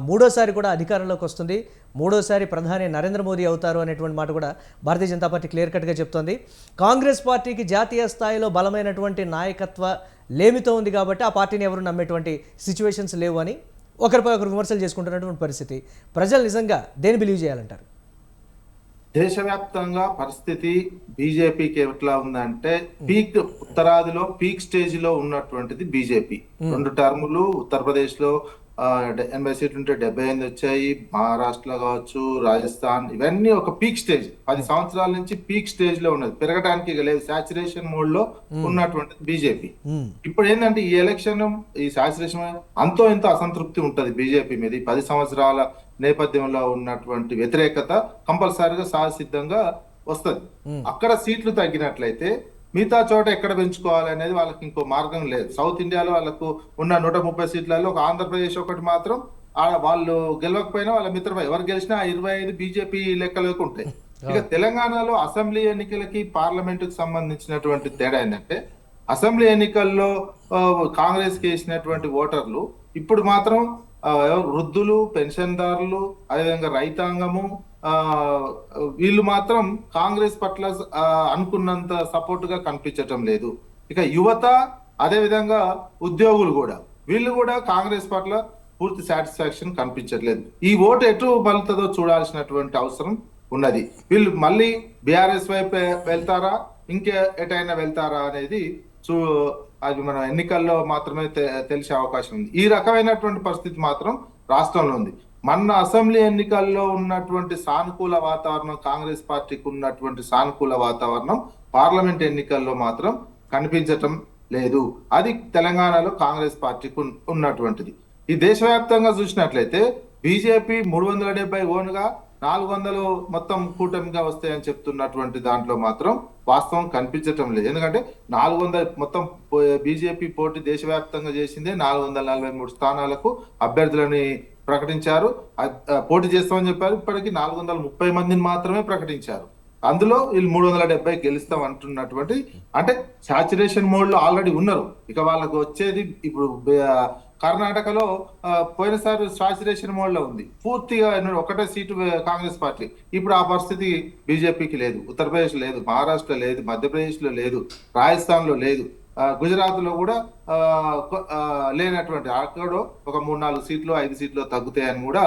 S1: మూడోసారి కూడా అధికారంలోకి వస్తుంది, మూడోసారి ప్రధాని నరేంద్ర మోదీ అవుతారు అనేటువంటి మాట కూడా భారతీయ జనతా పార్టీ క్లియర్ కట్గా చెప్తోంది. కాంగ్రెస్ పార్టీకి జాతీయ స్థాయిలో బలమైనటువంటి నాయకత్వ లేమితో ఉంది కాబట్టి ఆ పార్టీని ఎవరు నమ్మేటువంటి సిచ్యువేషన్స్ లేవు అని ఒకరిపై ఒకరు విమర్శలు చేసుకుంటున్నటువంటి పరిస్థితి. ప్రజలు నిజంగా దేని బిలీవ్ చేయాలంటారు?
S4: దేశవ్యాప్తంగా పరిస్థితి బీజేపీకి ఎట్లా ఉందంటే, పీక్ ఉత్తరాదిలో పీక్ స్టేజ్ లో ఉన్నటువంటిది బీజేపీ. 2 టర్ములు ఉత్తరప్రదేశ్ లో 80 సీట్లు ఉంటే 78 వచ్చాయి. మహారాష్ట్రలో కావచ్చు, రాజస్థాన్, ఇవన్నీ ఒక పీక్ స్టేజ్. 10 సంవత్సరాల నుంచి పీక్ స్టేజ్ లో ఉన్నది, పెరగడానికి లేదు, సాచురేషన్ మోడ్ లో ఉన్నటువంటిది బీజేపీ. ఇప్పుడు ఏంటంటే ఈ ఎలక్షన్, ఈ సాచురేషన్ అంతో ఎంతో అసంతృప్తి ఉంటది బీజేపీ మీద. ఈ 10 సంవత్సరాల నేపథ్యంలో ఉన్నటువంటి వ్యతిరేకత కంపల్సరీగా సహసిద్ధంగా వస్తుంది. అక్కడ సీట్లు తగ్గినట్లయితే మిగతా చోట ఎక్కడ పెంచుకోవాలి అనేది వాళ్ళకి ఇంకో మార్గం లేదు. సౌత్ ఇండియాలో వాళ్ళకు ఉన్న 130 సీట్లలో ఒక ఆంధ్రప్రదేశ్ ఒకటి మాత్రం వాళ్ళు గెలవకపోయినా వాళ్ళ మిత్రమై ఎవరు గెలిచినా 25 బీజేపీ లెక్కలోకి ఉంటాయి. ఇక తెలంగాణలో అసెంబ్లీ ఎన్నికలకి పార్లమెంట్ కి సంబంధించినటువంటి తేడా ఏంటంటే, అసెంబ్లీ ఎన్నికల్లో కాంగ్రెస్ కి వేసినటువంటి ఓటర్లు ఇప్పుడు మాత్రం వృద్ధులు, పెన్షన్దారులు, అదేవిధంగా రైతాంగము, వీళ్ళు మాత్రం కాంగ్రెస్ పట్ల అనుకున్నంత సపోర్ట్ గా కనిపించటం లేదు. ఇక యువత, అదేవిధంగా ఉద్యోగులు కూడా, వీళ్ళు కూడా కాంగ్రెస్ పట్ల పూర్తి సాటిస్ఫాక్షన్ కనిపించట్లేదు. ఈ ఓటు ఎటు మలుతుందో చూడాల్సినటువంటి అవసరం ఉన్నది. వీళ్ళు మళ్ళీ బీఆర్ఎస్ వైపు వెళ్తారా, ఇంకే ఎటైనా వెళ్తారా అనేది అది మన ఎన్నికల్లో మాత్రమే తెలిసే అవకాశం ఉంది. ఈ రకమైనటువంటి పరిస్థితి మాత్రం రాష్ట్రంలో ఉంది. మొన్న అసెంబ్లీ ఎన్నికల్లో ఉన్నటువంటి సానుకూల వాతావరణం, కాంగ్రెస్ పార్టీకి ఉన్నటువంటి సానుకూల వాతావరణం పార్లమెంట్ ఎన్నికల్లో మాత్రం కనిపించటం లేదు. అది తెలంగాణలో కాంగ్రెస్ పార్టీకి ఉన్నటువంటిది. ఈ దేశవ్యాప్తంగా చూసినట్లయితే బీజేపీ 370 ఓన్గా 400 మొత్తం కూటమిగా వస్తాయని చెప్తున్నటువంటి దాంట్లో మాత్రం వాస్తవం కనిపించటం లేదు. ఎందుకంటే 400 మొత్తం బీజేపీ పోటీ దేశవ్యాప్తంగా చేసిందే 443 స్థానాలకు అభ్యర్థులని ప్రకటించారు, పోటీ చేస్తామని చెప్పారు. ఇప్పటికీ 430 మందిని మాత్రమే ప్రకటించారు. అందులో వీళ్ళు 370 గెలుస్తాం అంటున్నటువంటి, అంటే సాచురేషన్ మోడ్ లో ఆల్రెడీ ఉన్నారు. ఇక వాళ్ళకు వచ్చేది ఇప్పుడు కర్ణాటకలో పోయినసారి సాచురేషన్ మోడ్ లో ఉంది, పూర్తిగా ఒకటే సీటు కాంగ్రెస్ పార్టీ. ఇప్పుడు ఆ పరిస్థితి బీజేపీకి లేదు. ఉత్తరప్రదేశ్ లేదు, మహారాష్ట్ర లేదు, మధ్యప్రదేశ్ లో లేదు, రాజస్థాన్ లో లేదు, గుజరాత్ లో కూడా లేనటువంటి, అక్కడ ఒక 3-4 సీట్లు 5 సీట్లు తగ్గుతాయని కూడా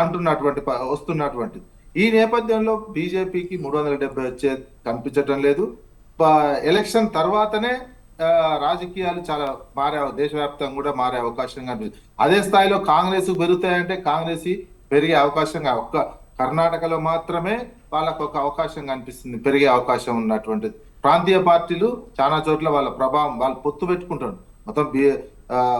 S4: అంటున్నటువంటి వస్తున్నటువంటి ఈ నేపథ్యంలో బీజేపీకి 370 వచ్చే కనిపించటం లేదు. ఎలక్షన్ తర్వాతనే రాజకీయాలు చాలా దేశవ్యాప్తంగా కూడా మారే అవకాశం కనిపిస్తుంది. అదే స్థాయిలో కాంగ్రెస్ పెరుగుతాయంటే కాంగ్రెస్ పెరిగే అవకాశంగా ఒక్క కర్ణాటకలో మాత్రమే వాళ్ళకు ఒక అవకాశం కనిపిస్తుంది, పెరిగే అవకాశం ఉన్నటువంటిది. ప్రాంతీయ పార్టీలు చాలా చోట్ల వాళ్ళ ప్రభావం, వాళ్ళు పొత్తు పెట్టుకుంటారు. మొత్తం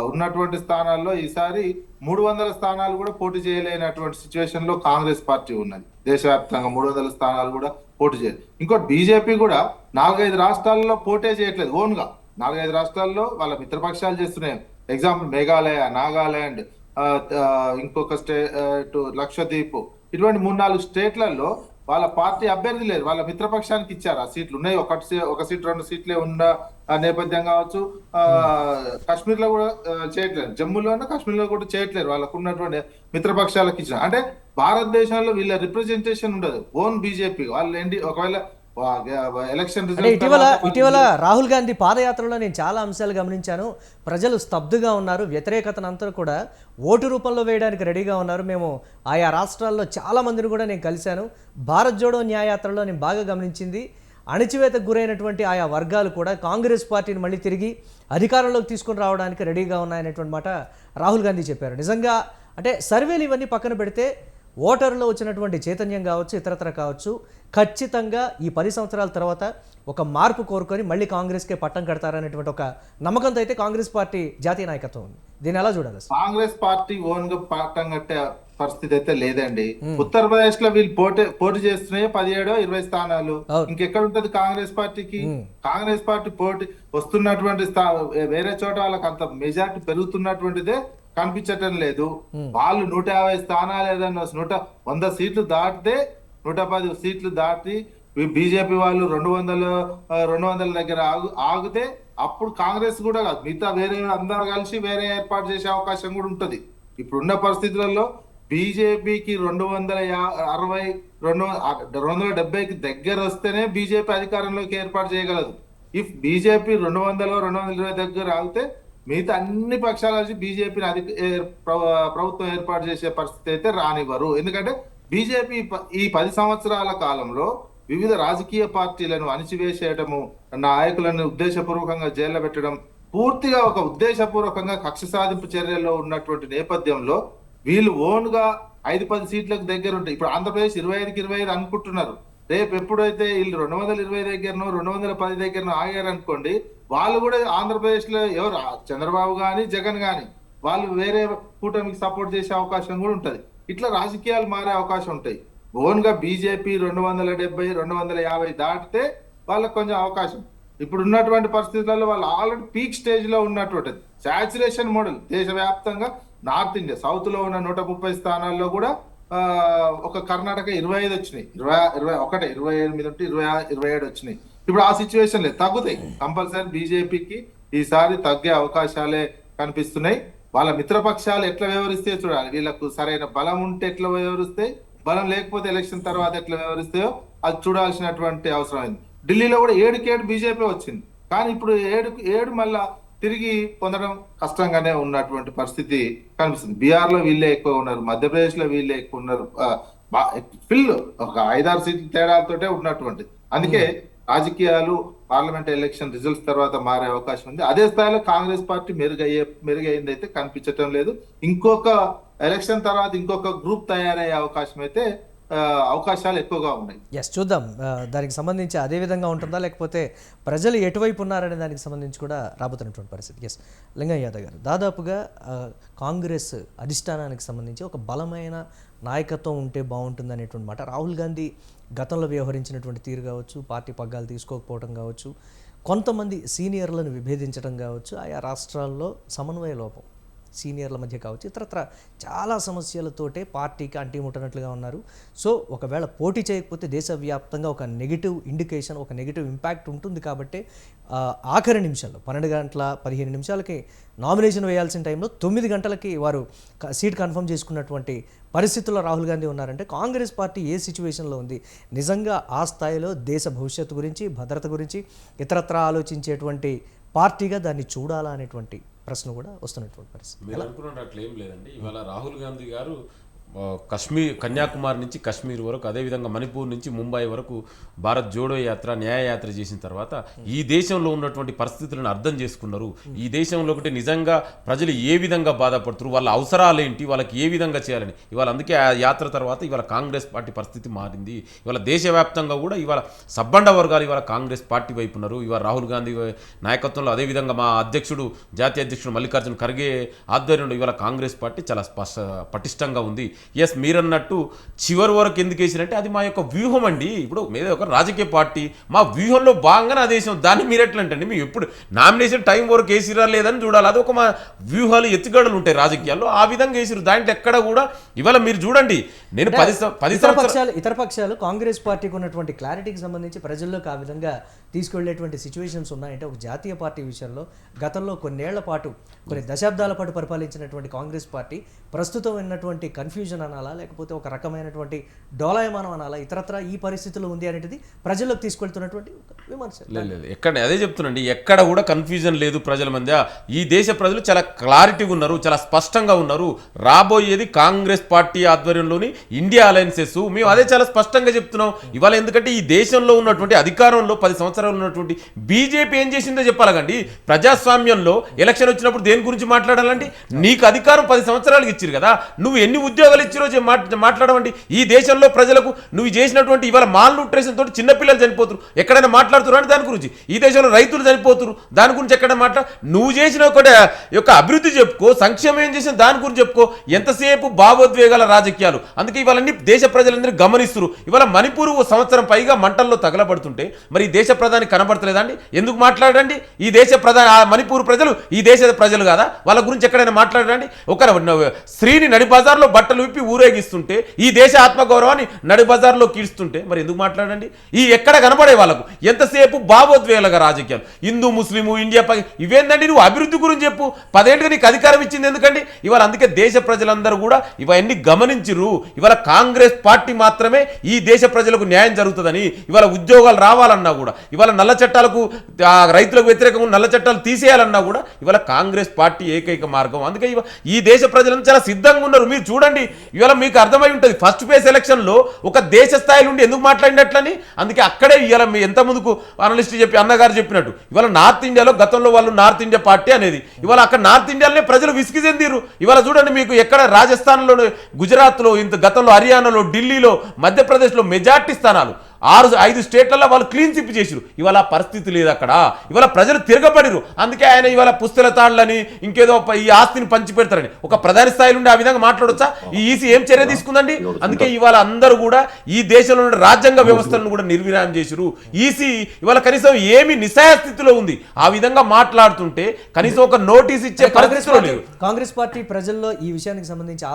S4: ఉన్నటువంటి స్థానాల్లో ఈసారి 300 స్థానాలు కూడా పోటీ చేయలేనటువంటి సిచ్యువేషన్ లో కాంగ్రెస్ పార్టీ ఉన్నది. దేశవ్యాప్తంగా 300 స్థానాలు కూడా పోటీ చేయలేదు. ఇంకోటి బీజేపీ కూడా 4-5 రాష్ట్రాల్లో పోటీ చేయట్లేదు ఓన్ గా. 4-5 రాష్ట్రాల్లో వాళ్ళ మిత్రపక్షాలు చేస్తున్నాయి. ఎగ్జాంపుల్ మేఘాలయ, నాగాలాండ్, ఇంకొక స్టేట్ లక్షద్వీప్, ఇటువంటి 3-4 స్టేట్లలో వాళ్ళ పార్టీ అభ్యర్థి లేదు, వాళ్ళ మిత్రపక్షానికి ఇచ్చారు. ఆ సీట్లు ఉన్నాయి, ఒక సీట్ 2 సీట్లే ఉన్న నేపథ్యం కావచ్చు. కాశ్మీర్ లో కూడా చేయట్లేదు, జమ్మూలోనే కాశ్మీర్ లో కూడా చేయట్లేదు, వాళ్ళకు ఉన్నటువంటి మిత్రపక్షాలకు ఇచ్చిన. అంటే భారతదేశంలో వీళ్ళ రిప్రజెంటేషన్ ఉండదు, ఓన్ బీజేపీ వాళ్ళు ఏంటి. ఒకవేళ ఎలక్షన్
S1: అంటే ఇటీవల రాహుల్ గాంధీ పాదయాత్రలో నేను చాలా అంశాలు గమనించాను. ప్రజలు స్తబ్దుగా ఉన్నారు, వ్యతిరేకతనంతా కూడా ఓటు రూపంలో వేయడానికి రెడీగా ఉన్నారు. మేము ఆయా రాష్ట్రాల్లో చాలా మందిని కూడా నేను కలిశాను. భారత్ జోడో న్యాయయాత్రలో నేను బాగా గమనించింది, అణచివేతకు గురైనటువంటి ఆయా వర్గాలు కూడా కాంగ్రెస్ పార్టీని మళ్ళీ తిరిగి అధికారంలోకి తీసుకుని రావడానికి రెడీగా ఉన్నాయనేటువంటి మాట రాహుల్ గాంధీ చెప్పారు. నిజంగా అంటే సర్వేలు ఇవన్నీ పక్కన పెడితే ఓటర్లో వచ్చినటువంటి చైతన్యం కావచ్చు, ఇతరత్ర కావచ్చు, ఖచ్చితంగా ఈ 10 సంవత్సరాల తర్వాత ఒక మార్పు కోరుకొని మళ్ళీ కాంగ్రెస్కే పట్టం కడతారనేటువంటి ఒక నమ్మకంతో అయితే కాంగ్రెస్ పార్టీ జాతీయ నాయకత్వం ఉంది. దీన్ని ఎలా చూడాలి?
S4: కాంగ్రెస్ పార్టీ ఓన్ గా పట్టం కట్టే పరిస్థితి అయితే లేదండి. ఉత్తరప్రదేశ్ లో వీళ్ళు పోటీ చేస్తున్నాయి 17-20 స్థానాలు. ఇంకెక్కడ ఉంటది కాంగ్రెస్ పార్టీకి? కాంగ్రెస్ పార్టీ పోటీ వస్తున్నటువంటి వేరే చోట వాళ్ళకి అంత మెజార్టీ పెరుగుతున్నటువంటిదే కనిపించటం లేదు. వాళ్ళు 150 స్థానాలు ఏదన్నా 100 సీట్లు దాటితే, 110 సీట్లు దాటి బీజేపీ వాళ్ళు 200 దగ్గర ఆగితే అప్పుడు కాంగ్రెస్ కూడా కాదు, మిగతా వేరే అందరూ కలిసి వేరే ఏర్పాటు చేసే అవకాశం కూడా ఉంటది. ఇప్పుడున్న పరిస్థితులలో బీజేపీకి 270కి దగ్గర వస్తేనే బీజేపీ అధికారంలోకి ఏర్పాటు చేయగలదు. ఇఫ్ బీజేపీ 220 దగ్గర ఆగితే మిగతా అన్ని పక్షాల నుంచి బీజేపీని ప్రభుత్వం ఏర్పాటు చేసే పరిస్థితి అయితే రానివ్వరు. ఎందుకంటే బీజేపీ ఈ 10 సంవత్సరాల కాలంలో వివిధ రాజకీయ పార్టీలను అణిచివేసేయటము, నాయకులను ఉద్దేశపూర్వకంగా జైల్లో పెట్టడం, పూర్తిగా ఒక ఉద్దేశపూర్వకంగా కక్ష సాధింపు చర్యల్లో ఉన్నటువంటి నేపథ్యంలో వీళ్ళు ఓన్ గా 5-10 సీట్లకు దగ్గర ఉంటాయి. ఇప్పుడు ఆంధ్రప్రదేశ్ 25-25 అనుకుంటున్నారు. రేపు ఎప్పుడైతే వీళ్ళు 220 దగ్గరనో 210 దగ్గరనో ఆగారు అనుకోండి, వాళ్ళు కూడా ఆంధ్రప్రదేశ్ లో ఎవరు చంద్రబాబు గాని జగన్ గాని వాళ్ళు వేరే కూటమికి సపోర్ట్ చేసే అవకాశం కూడా ఉంటది. ఇట్లా రాజకీయాలు మారే అవకాశం ఉంటాయి. ఓన్ గా బీజేపీ 270-250 దాటితే వాళ్ళకి కొంచెం అవకాశం. ఇప్పుడు ఉన్నటువంటి పరిస్థితులలో వాళ్ళు ఆల్రెడీ పీక్ స్టేజ్ లో ఉన్నటువంటి సాచురేషన్ మోడల్ దేశవ్యాప్తంగా. నార్త్ ఇండియా సౌత్ లో ఉన్న 130 స్థానాల్లో కూడా ఒక కర్ణాటక 25 వచ్చినాయి, 28 ఉంటే 27 వచ్చినాయి. ఇప్పుడు ఆ సిచ్యువేషన్ లేదు, తగ్గుతాయి కంపల్సరీ. బీజేపీకి ఈసారి తగ్గే అవకాశాలే కనిపిస్తున్నాయి. వాళ్ళ మిత్రపక్షాలు ఎట్లా వ్యవహరిస్తే చూడాలి. వీళ్ళకు సరైన బలం ఉంటే ఎట్లా వ్యవహరిస్తాయి, బలం లేకపోతే ఎలక్షన్ తర్వాత ఎట్లా వ్యవహరిస్తాయో అది చూడాల్సినటువంటి అవసరం అయింది. ఢిల్లీలో కూడా 7 బీజేపీ వచ్చింది, కానీ ఇప్పుడు 7 మళ్ళా తిరిగి పొందడం కష్టంగానే ఉన్నటువంటి పరిస్థితి కనిపిస్తుంది. బీహార్ లో వీళ్ళే ఎక్కువ ఉన్నారు, మధ్యప్రదేశ్ లో వీళ్ళే ఎక్కువ ఉన్నారు. ఫిల్ ఒక 5-6 సీట్ల తేడాలతోటే ఉన్నటువంటి. అందుకే రాజకీయాలు పార్లమెంట్ ఎలక్షన్ రిజల్ట్స్ తర్వాత మారే అవకాశం ఉంది. అదే స్థాయిలో కాంగ్రెస్ పార్టీ మెరుగైంది అయితే కనిపించటం లేదు. ఇంకొక ఎలక్షన్ తర్వాత ఇంకొక గ్రూప్ తయారయ్యే అవకాశం అయితే అవకాశాలు ఎక్కువగా ఉన్నాయి.
S1: ఎస్, చూద్దాం దానికి సంబంధించి అదే విధంగా ఉంటుందా, లేకపోతే ప్రజలు ఎటువైపు ఉన్నారనే దానికి సంబంధించి కూడా రాబోతున్నటువంటి పరిస్థితి. ఎస్, లింగయ్య యాదవ్ గారు, దాదాపుగా కాంగ్రెస్ అధిష్టానానికి సంబంధించి ఒక బలమైన నాయకత్వం ఉంటే బాగుంటుంది అనేటువంటి మాట. రాహుల్ గాంధీ గతంలో వ్యవహరించినటువంటి తీరు కావచ్చు, పార్టీ పగ్గాలు తీసుకోకపోవడం కావచ్చు, కొంతమంది సీనియర్లను విభేదించడం కావచ్చు, ఆయా రాష్ట్రాల్లో సమన్వయ లోపం సీనియర్ల మధ్య కావచ్చు, ఇతరత్ర చాలా సమస్యలతోటే పార్టీకి అంటిముట్టనట్లుగా ఉన్నారు. సో ఒకవేళ పోటీ చేయకపోతే దేశవ్యాప్తంగా ఒక నెగిటివ్ ఇండికేషన్, ఒక నెగిటివ్ ఇంపాక్ట్ ఉంటుంది. కాబట్టి ఆఖరి నిమిషాల్లో 12:15 నామినేషన్ వేయాల్సిన టైంలో 9 గంటలకి వారు సీట్ కన్ఫర్మ్ చేసుకున్నటువంటి పరిస్థితుల్లో రాహుల్ గాంధీ ఉన్నారంటే కాంగ్రెస్ పార్టీ ఏ సిచ్యువేషన్లో ఉంది, నిజంగా ఆ స్థాయిలో దేశ భవిష్యత్తు గురించి, భద్రత గురించి ఇతరత్ర ఆలోచించేటువంటి పార్టీగా దాన్ని చూడాలా అనేటువంటి ప్రశ్న కూడా వస్తున్నటువంటి పరిస్థితి.
S2: మీరు అనుకున్నట్టు అట్లా ఏం లేదండి. ఇవాళ రాహుల్ గాంధీ గారు కన్యాకుమారి నుంచి కాశ్మీర్ వరకు, అదేవిధంగా మణిపూర్ నుంచి ముంబై వరకు భారత్ జోడో యాత్ర, న్యాయయాత్ర చేసిన తర్వాత ఈ దేశంలో ఉన్నటువంటి పరిస్థితులను అర్థం చేసుకున్నారు. ఈ దేశంలో ఒకటి నిజంగా ప్రజలు ఏ విధంగా బాధపడుతున్నారు, వాళ్ళ అవసరాలు ఏంటి, వాళ్ళకి ఏ విధంగా చేయాలని. ఇవాళ అందుకే ఆ యాత్ర తర్వాత ఇవాళ కాంగ్రెస్ పార్టీ పరిస్థితి మారింది. ఇవాళ దేశవ్యాప్తంగా కూడా ఇవాళ సబ్బండ వర్గాలు ఇవాళ కాంగ్రెస్ పార్టీ వైపు ఉన్నారు. ఇవాళ రాహుల్ గాంధీ నాయకత్వంలో, అదేవిధంగా మా జాతీయ అధ్యక్షుడు మల్లికార్జున ఖర్గే ఆధ్వర్యంలో ఇవాళ కాంగ్రెస్ పార్టీ చాలా పటిష్టంగా ఉంది. ఎస్ మీరన్నట్టు చివరి వరకు ఎందుకు వేసిరంటే అది మా యొక్క వ్యూహం అండి. ఇప్పుడు మీద ఒక రాజకీయ పార్టీ మా వ్యూహంలో భాగంగానే అది వేసాం. దాన్ని మీరు ఎట్లా అంటే మేము ఎప్పుడు నామినేషన్ టైం వరకు వేసిరా లేదని చూడాలి. అది ఒక మా వ్యూహాలు ఎత్తుగడలు ఉంటాయి రాజకీయాల్లో, ఆ విధంగా వేసిరు. దాంట్లో ఎక్కడ కూడా ఇవాళ మీరు చూడండి నేను 10 సంవత్సరాలు
S1: ఇతర పక్షాలు కాంగ్రెస్ పార్టీకి ఉన్నటువంటి క్లారిటీకి సంబంధించి ప్రజల్లోకి ఆ విధంగా తీసుకెళ్లేటువంటి సిచ్యువేషన్స్ ఉన్నాయంటే ఒక జాతీయ పార్టీ విషయంలో గతంలో కొన్నేళ్ల పాటు కొన్ని దశాబ్దాల పాటు పరిపాలించినటువంటి కాంగ్రెస్ పార్టీ ప్రస్తుతం ఉన్నటువంటి కన్ఫ్యూజన్ అనాలా లేకపోతే ఒక రకమైనటువంటి డోలాయమానం అనాలా ఇతరత్రా ఈ పరిస్థితిలో ఉంది అనేది ప్రజల్లోకి తీసుకెళ్తున్నటువంటి విమర్శ.
S2: లేదు ఎక్కడ అదే చెప్తున్నాండి, ఎక్కడ కూడా కన్ఫ్యూజన్ లేదు ప్రజల మధ్య. ఈ దేశ ప్రజలు చాలా క్లారిటీగా ఉన్నారు, చాలా స్పష్టంగా ఉన్నారు. రాబోయేది కాంగ్రెస్ పార్టీ ఆధ్వర్యంలోని ఇండియా అలయన్సెస్. మేము అదే చాలా స్పష్టంగా చెప్తున్నాం ఇవాళ. ఎందుకంటే ఈ దేశంలో ఉన్నటువంటి అధికారంలో 10 సంవత్సరాలు ఉన్నటువంటి బీజేపీ ఏం చేసిందో చెప్పాలండి. ప్రజాస్వామ్యంలో ఎలక్షన్ వచ్చినప్పుడు దేని గురించి మాట్లాడాలండి? నీకు అధికారం 10 సంవత్సరాలకు ఇచ్చిరు కదా, నువ్వు ఎన్ని ఉద్యోగాలు ఇచ్చిరో మాట్లాడమండి. ఈ దేశంలో ప్రజలకు నువ్వు చేసినటువంటి ఇవాళ మాల్ న్యూట్రిషన్ తోటి చిన్నపిల్లలు చనిపోతున్నారు, ఎక్కడైనా మాట్లాడుతున్నారు అంటే దాని గురించి. ఈ దేశంలో రైతులు చనిపోతున్నారు, దాని గురించి ఎక్కడైనా నువ్వు చేసిన ఒకటి యొక్క అభివృద్ధి చెప్పుకో, సంక్షేమం ఏం చేసిన దాని గురించి చెప్పుకో. ఎంతసేపు భావోద్వేగాల రాజకీయాలు. అందుకే ఇవాళ దేశ ప్రజలందరూ గమనిస్తున్నారు. ఇవాళ మణిపూర్ సంవత్సరం పైగా మంటల్లో తగలబడుతుంటే మరి ఈ దేశ ప్రధాని కనబడతలేదండి? ఎందుకు మాట్లాడండి? ఈ దేశ ప్రధాని మణిపూర్ ప్రజలు ఈ దేశ ప్రజలు కాదా? వాళ్ళ గురించి ఎక్కడైనా మాట్లాడండి. ఒక స్త్రీని నడి బజార్లో బట్టలు విప్పి ఊరేగిస్తుంటే, ఈ దేశ ఆత్మగౌరవాన్ని నడి బజార్లో కీడుస్తుంటే మరి ఎందుకు మాట్లాడండి? ఈ ఎక్కడ కనబడే వాళ్ళకు ఎంతసేపు భావోద్వేగాలుగా రాజకీయాలు. హిందూ ముస్లిము ఇండియా ఇవేందండి? నువ్వు అభివృద్ధి గురించి చెప్పు. 10 ఏళ్ళుగా నీకు అధికారం ఇచ్చింది ఎందుకండి? ఇవాళ అందుకే దేశ ప్రజలందరూ కూడా ఇవన్నీ గమనించిరు. ఇవాళ కాంగ్రెస్ పార్టీ మాత్రమే ఈ దేశ ప్రజలకు న్యాయం జరుగుతుందని. ఇవాళ ఉద్యోగాలు రావాలన్నా కూడా, ఇవాళ నల్ల చట్టాలకు రైతులకు వ్యతిరేకంగా నల్ల చట్టాలు తీసేయాలన్నా కూడా ఇవాళ కాంగ్రెస్ పార్టీ ఏకైక మార్గం. అందుకే ఈ దేశ ప్రజలంతా చాలా సిద్ధంగా ఉన్నారు. మీరు చూడండి ఇవాళ మీకు అర్థమై ఉంటుంది ఫస్ట్ ఫేజ్ ఎలక్షన్లో ఒక దేశ స్థాయి నుండి ఎందుకు మాట్లాడినట్లని. అందుకే అక్కడే ఇవాళ మీ ఎంత ముందుకు అనలిస్ట్ చెప్పి అన్నగారు చెప్పినట్టు ఇవాళ నార్త్ ఇండియాలో గతంలో వాళ్ళు నార్త్ ఇండియా పార్టీ అనేది, ఇవాళ అక్కడ నార్త్ ఇండియాలోనే ప్రజలు విసిగి చెందిరు. ఇవాళ చూడండి మీకు ఎక్కడ రాజస్థాన్లో, గుజరాత్లో, ఇంత గతంలో హర్యానాలో, ఢిల్లీలో, మధ్యప్రదేశ్లో మెజార్టీ స్థానాలు 5 స్టేట్లలో వాళ్ళు క్లీన్ స్వీప్ చేసిరు. ఇవాళ పరిస్థితి లేదు అక్కడ. ఇవాళ ప్రజలు తిరగబడిరు. అందుకే ఆయన ఇవాళ పుస్తల తాళ్ళని ఇంకేదో ఈ ఆస్తిని పంచి పెడతారని ఒక ప్రధాని స్థాయి నుండి ఆ విధంగా మాట్లాడొచ్చా? ఈ ఈసీ ఏం చర్య తీసుకుందండి? అందుకే ఇవాళ అందరూ కూడా ఈ దేశంలో ఉన్న రాజ్యాంగ వ్యవస్థలను కూడా నిర్వీర్యం చేసిరు. ఈసీ ఇవాళ కనీసం ఏమి నిస్సహాయ స్థితిలో ఉంది. ఆ విధంగా మాట్లాడుతుంటే కనీసం ఒక నోటీస్ ఇచ్చే పరిస్థితిలో లేదు.
S1: కాంగ్రెస్ పార్టీ ప్రజల్లో ఈ విషయానికి సంబంధించి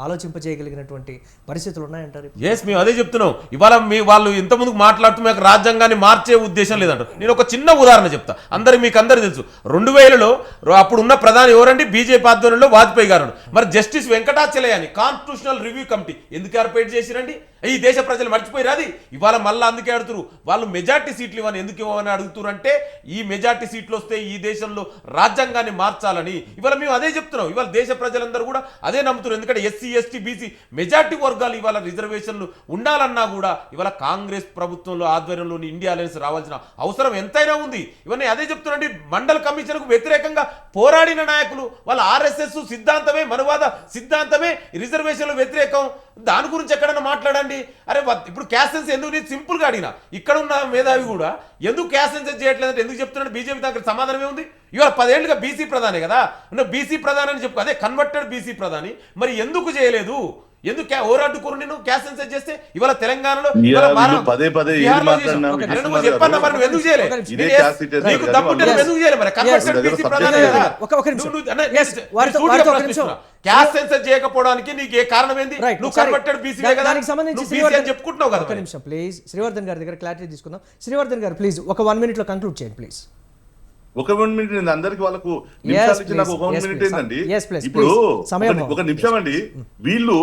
S1: ఆలోచింపజేయగలిగినటువంటి పరిస్థితులు ఉన్నాయంటారు?
S2: ఎస్ మేము అదే చెప్తున్నాం. ఇవాళ వాళ్ళు ఇంత ముందుకు మాట్లాడుతూ మీకు రాజ్యాంగాన్ని మార్చే ఉద్దేశం లేదంటారు. నేను ఒక చిన్న ఉదాహరణ చెప్తా. మీకు అందరూ తెలుసు 2000లో అప్పుడు ఉన్న ప్రధాని ఎవరండి? బీజేపీ ఆధ్వర్యంలో వాజ్పేయి గారు. మరి జస్టిస్ వెంకటాచలయాని కాన్స్టిట్యూషనల్ రివ్యూ కమిటీ ఎందుకు ఏర్పాటు చేసిరండి? ఈ దేశ ప్రజలు మర్చిపోయారు అది. ఇవాళ మళ్ళీ అందుకే అడుగుతారు వాళ్ళు మెజార్టీ సీట్లు ఇవ్వని. ఎందుకు ఇవ్వని అడుగుతారు అంటే ఈ మెజార్టీ సీట్లు వస్తే ఈ దేశంలో రాజ్యాంగాన్ని మార్చాలని. ఇవాళ మేము అదే చెప్తున్నాం. ఇవాళ దేశ ప్రజలందరూ కూడా అదే నమ్ముతున్నారు. ఎందుకంటే ఎస్సీ ఎస్టీ బీసీ మెజార్టీ వర్గాలు ఇవాళ రిజర్వేషన్లు ఉండాలన్నా కూడా ఇవాళ కాంగ్రెస్ ప్రభుత్వంలో ఆధ్వర్యంలోని ఇండియా అలయన్స్ రావాల్సిన అవసరం ఎంతైనా ఉంది. ఇవన్నీ అదే చెప్తున్నాండి. మండల్ కమిషన్కు వ్యతిరేకంగా పోరాడిన నాయకులు వాళ్ళ ఆర్ఎస్ఎస్ సిద్ధాంతమే, మనువాద సిద్ధాంతమే రిజర్వేషన్లు వ్యతిరేకం. దాని గురించి ఎక్కడైనా మాట్లాడండి. అరే ఇప్పుడు క్యాస్ట్ సెన్స్ ఎందుకు? నేను సింపుల్గా అడిగినా ఇక్కడ ఉన్న మేధావి కూడా ఎందుకు క్యాస్ట్ సెన్స్ చేయట్లేదంటే ఎందుకు చెప్తున్నాడు? బీజేపీ దగ్గర సమాధానం ఏముంది? ఇవాళ 10 ఏళ్ళుగా బీసీ ప్రధానే కదా, బీసీ ప్రధాని అని చెప్పు, అదే కన్వర్టెడ్ బీసీ ప్రధాని. మరి ఎందుకు చేయలేదు? ఎందుకు ఓరాడుకోరు? నేను క్యాస్ట్ సెన్సస్ చేస్తే ఇవాళ తెలంగాణలో చెప్పన్నా మరి నువ్వు ఎందుకు చేయలేదు? నీకు దమ్ముంటే ఎందుకు చేయలేదు? మరి కన్వర్టెడ్ బీసీ ప్రధానే కదా. క్యాస్ట్ సెన్సస్ చేయకపోవడానికి నీకు ఏ కారణం ఏంది? నువ్వు కన్వర్టెడ్ బీసీ కదా, నువ్వు బీసీ అని చెప్పుకుంటున్నావు కదా.
S1: ఒక నిమిషం ప్లీజ్, శ్రీవర్ధన్ గారి దగ్గర క్లారిటీ తీసుకుందాం. శ్రీవర్ధన్ గారు ప్లీజ్ ఒక 1 minute లో కంక్లూడ్ చేయండి ప్లీజ్.
S3: ఒక 1 minute నేను అందరికి వాళ్ళకు నిమిషాలు ఇచ్చి నాకు 1 minute ఏందండి ఇప్పుడు ఒక నిమిషం అండి. వీళ్ళు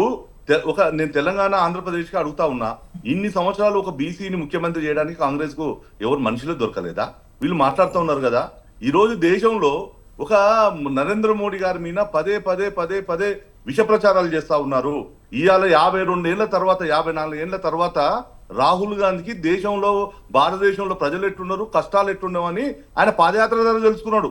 S3: నేను తెలంగాణ ఆంధ్రప్రదేశ్ కి అడుగుతా ఉన్నా, ఇన్ని సంవత్సరాలు ఒక బీసీని ముఖ్యమంత్రి చేయడానికి కాంగ్రెస్ కు ఎవరు మనుషులే దొరకలేదా? వీళ్ళు మాట్లాడుతూ ఉన్నారు కదా. ఈ రోజు దేశంలో ఒక నరేంద్ర మోడీ గారి మీద పదే పదే పదే పదే విష ప్రచారాలు చేస్తా ఉన్నారు. ఇవాళ 52 ఏళ్ల తర్వాత 54 ఏళ్ల తర్వాత రాహుల్ గాంధీకి దేశంలో భారతదేశంలో ప్రజలు ఎట్లున్నారు, కష్టాలు ఎట్లున్నామని ఆయన పాదయాత్ర ద్వారా తెలుసుకున్నాడు.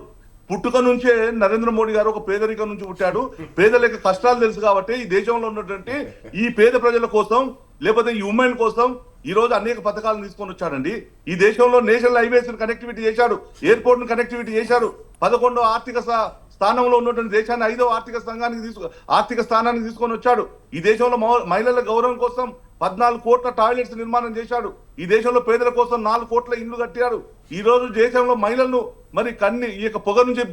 S3: పుట్టుక నుంచే నరేంద్ర మోడీ గారు ఒక పేదరికం నుంచి పుట్టాడు. పేదల యొక్క కష్టాలు తెలుసు కాబట్టి ఈ దేశంలో ఉన్నటువంటి ఈ పేద ప్రజల కోసం లేకపోతే ఈ ఉమెన్ కోసం ఈ రోజు అనేక పథకాలను తీసుకొని వచ్చాడండి. ఈ దేశంలో నేషనల్ హైవేస్ కనెక్టివిటీ చేశాడు, ఎయిర్పోర్ట్ ను కనెక్టివిటీ చేశారు, 11వ ఆర్థిక స్థానంలో ఉన్నటువంటి దేశాన్ని 5వ ఆర్థిక స్థానానికి తీసుకొని వచ్చాడు. ఈ దేశంలో మహిళల గౌరవం కోసం 14 కోట్ల టాయిలెట్స్ నిర్మాణం చేశాడు. ఈ దేశంలో పేదల కోసం 4 కోట్ల ఇండ్లు కట్టాడు. ఈ రోజు దేశంలో మహిళలను మరి ఈ యొక్క పొగ నుంచి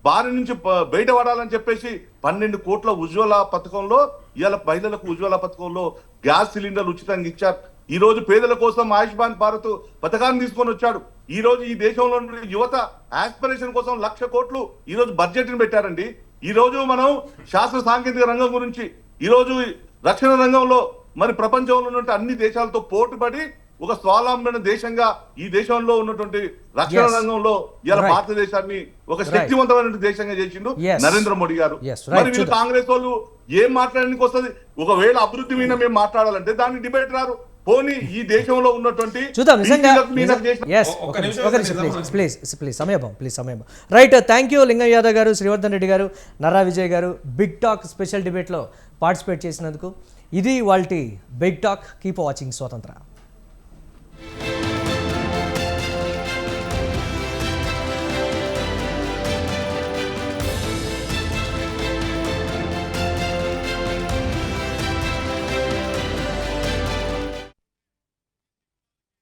S3: బారి నుంచి బయటపడాలని చెప్పేసి 12 కోట్ల ఉజ్వల పథకంలో ఇవాళ మహిళలకు ఉజ్వల పథకంలో గ్యాస్ సిలిండర్లు ఉచితంగా ఇచ్చారు. ఈ రోజు పేదల కోసం ఆయుష్మాన్ భారత్ పథకాన్ని తీసుకొని వచ్చాడు. ఈ రోజు ఈ దేశంలో యువత ఆస్పిరేషన్ కోసం 1,00,000 కోట్లు ఈ రోజు బడ్జెట్ ని పెట్టారండి. ఈ రోజు మనం శాస్త్ర సాంకేతిక రంగం గురించి, ఈ రోజు రక్షణ రంగంలో మరి ప్రపంచంలో ఉన్నటువంటి అన్ని దేశాలతో పోటీపడి ఒక స్వావలంబన దేశంగా ఈ దేశంలో ఉన్నటువంటి రక్షణ రంగంలో ఇలా భారతదేశాన్ని ఒక శక్తివంతమైన దేశంగా చేసిండు నరేంద్ర మోడీ గారు. మరి వీళ్ళు కాంగ్రెస్ వాళ్ళు ఏం మాట్లాడడానికి వస్తుంది? ఒకవేళ అభివృద్ధి మీద మేము మాట్లాడాలంటే దాన్ని డిబేట్ రారు. పోనీ ఈ దేశంలో ఉన్నటువంటి
S1: సమయం right. Thank you Lingaiah Yadav గారు, శ్రీవర్ధన్ రెడ్డి గారు, నర్రా విజయ్ గారు బిగ్ టాక్ స్పెషల్ డిబేట్లో పార్టిసిపేట్ చేసినందుకు. ఇది వాల్టి బిగ్ టాక్. కీప్ వాచింగ్ స్వతంత్ర.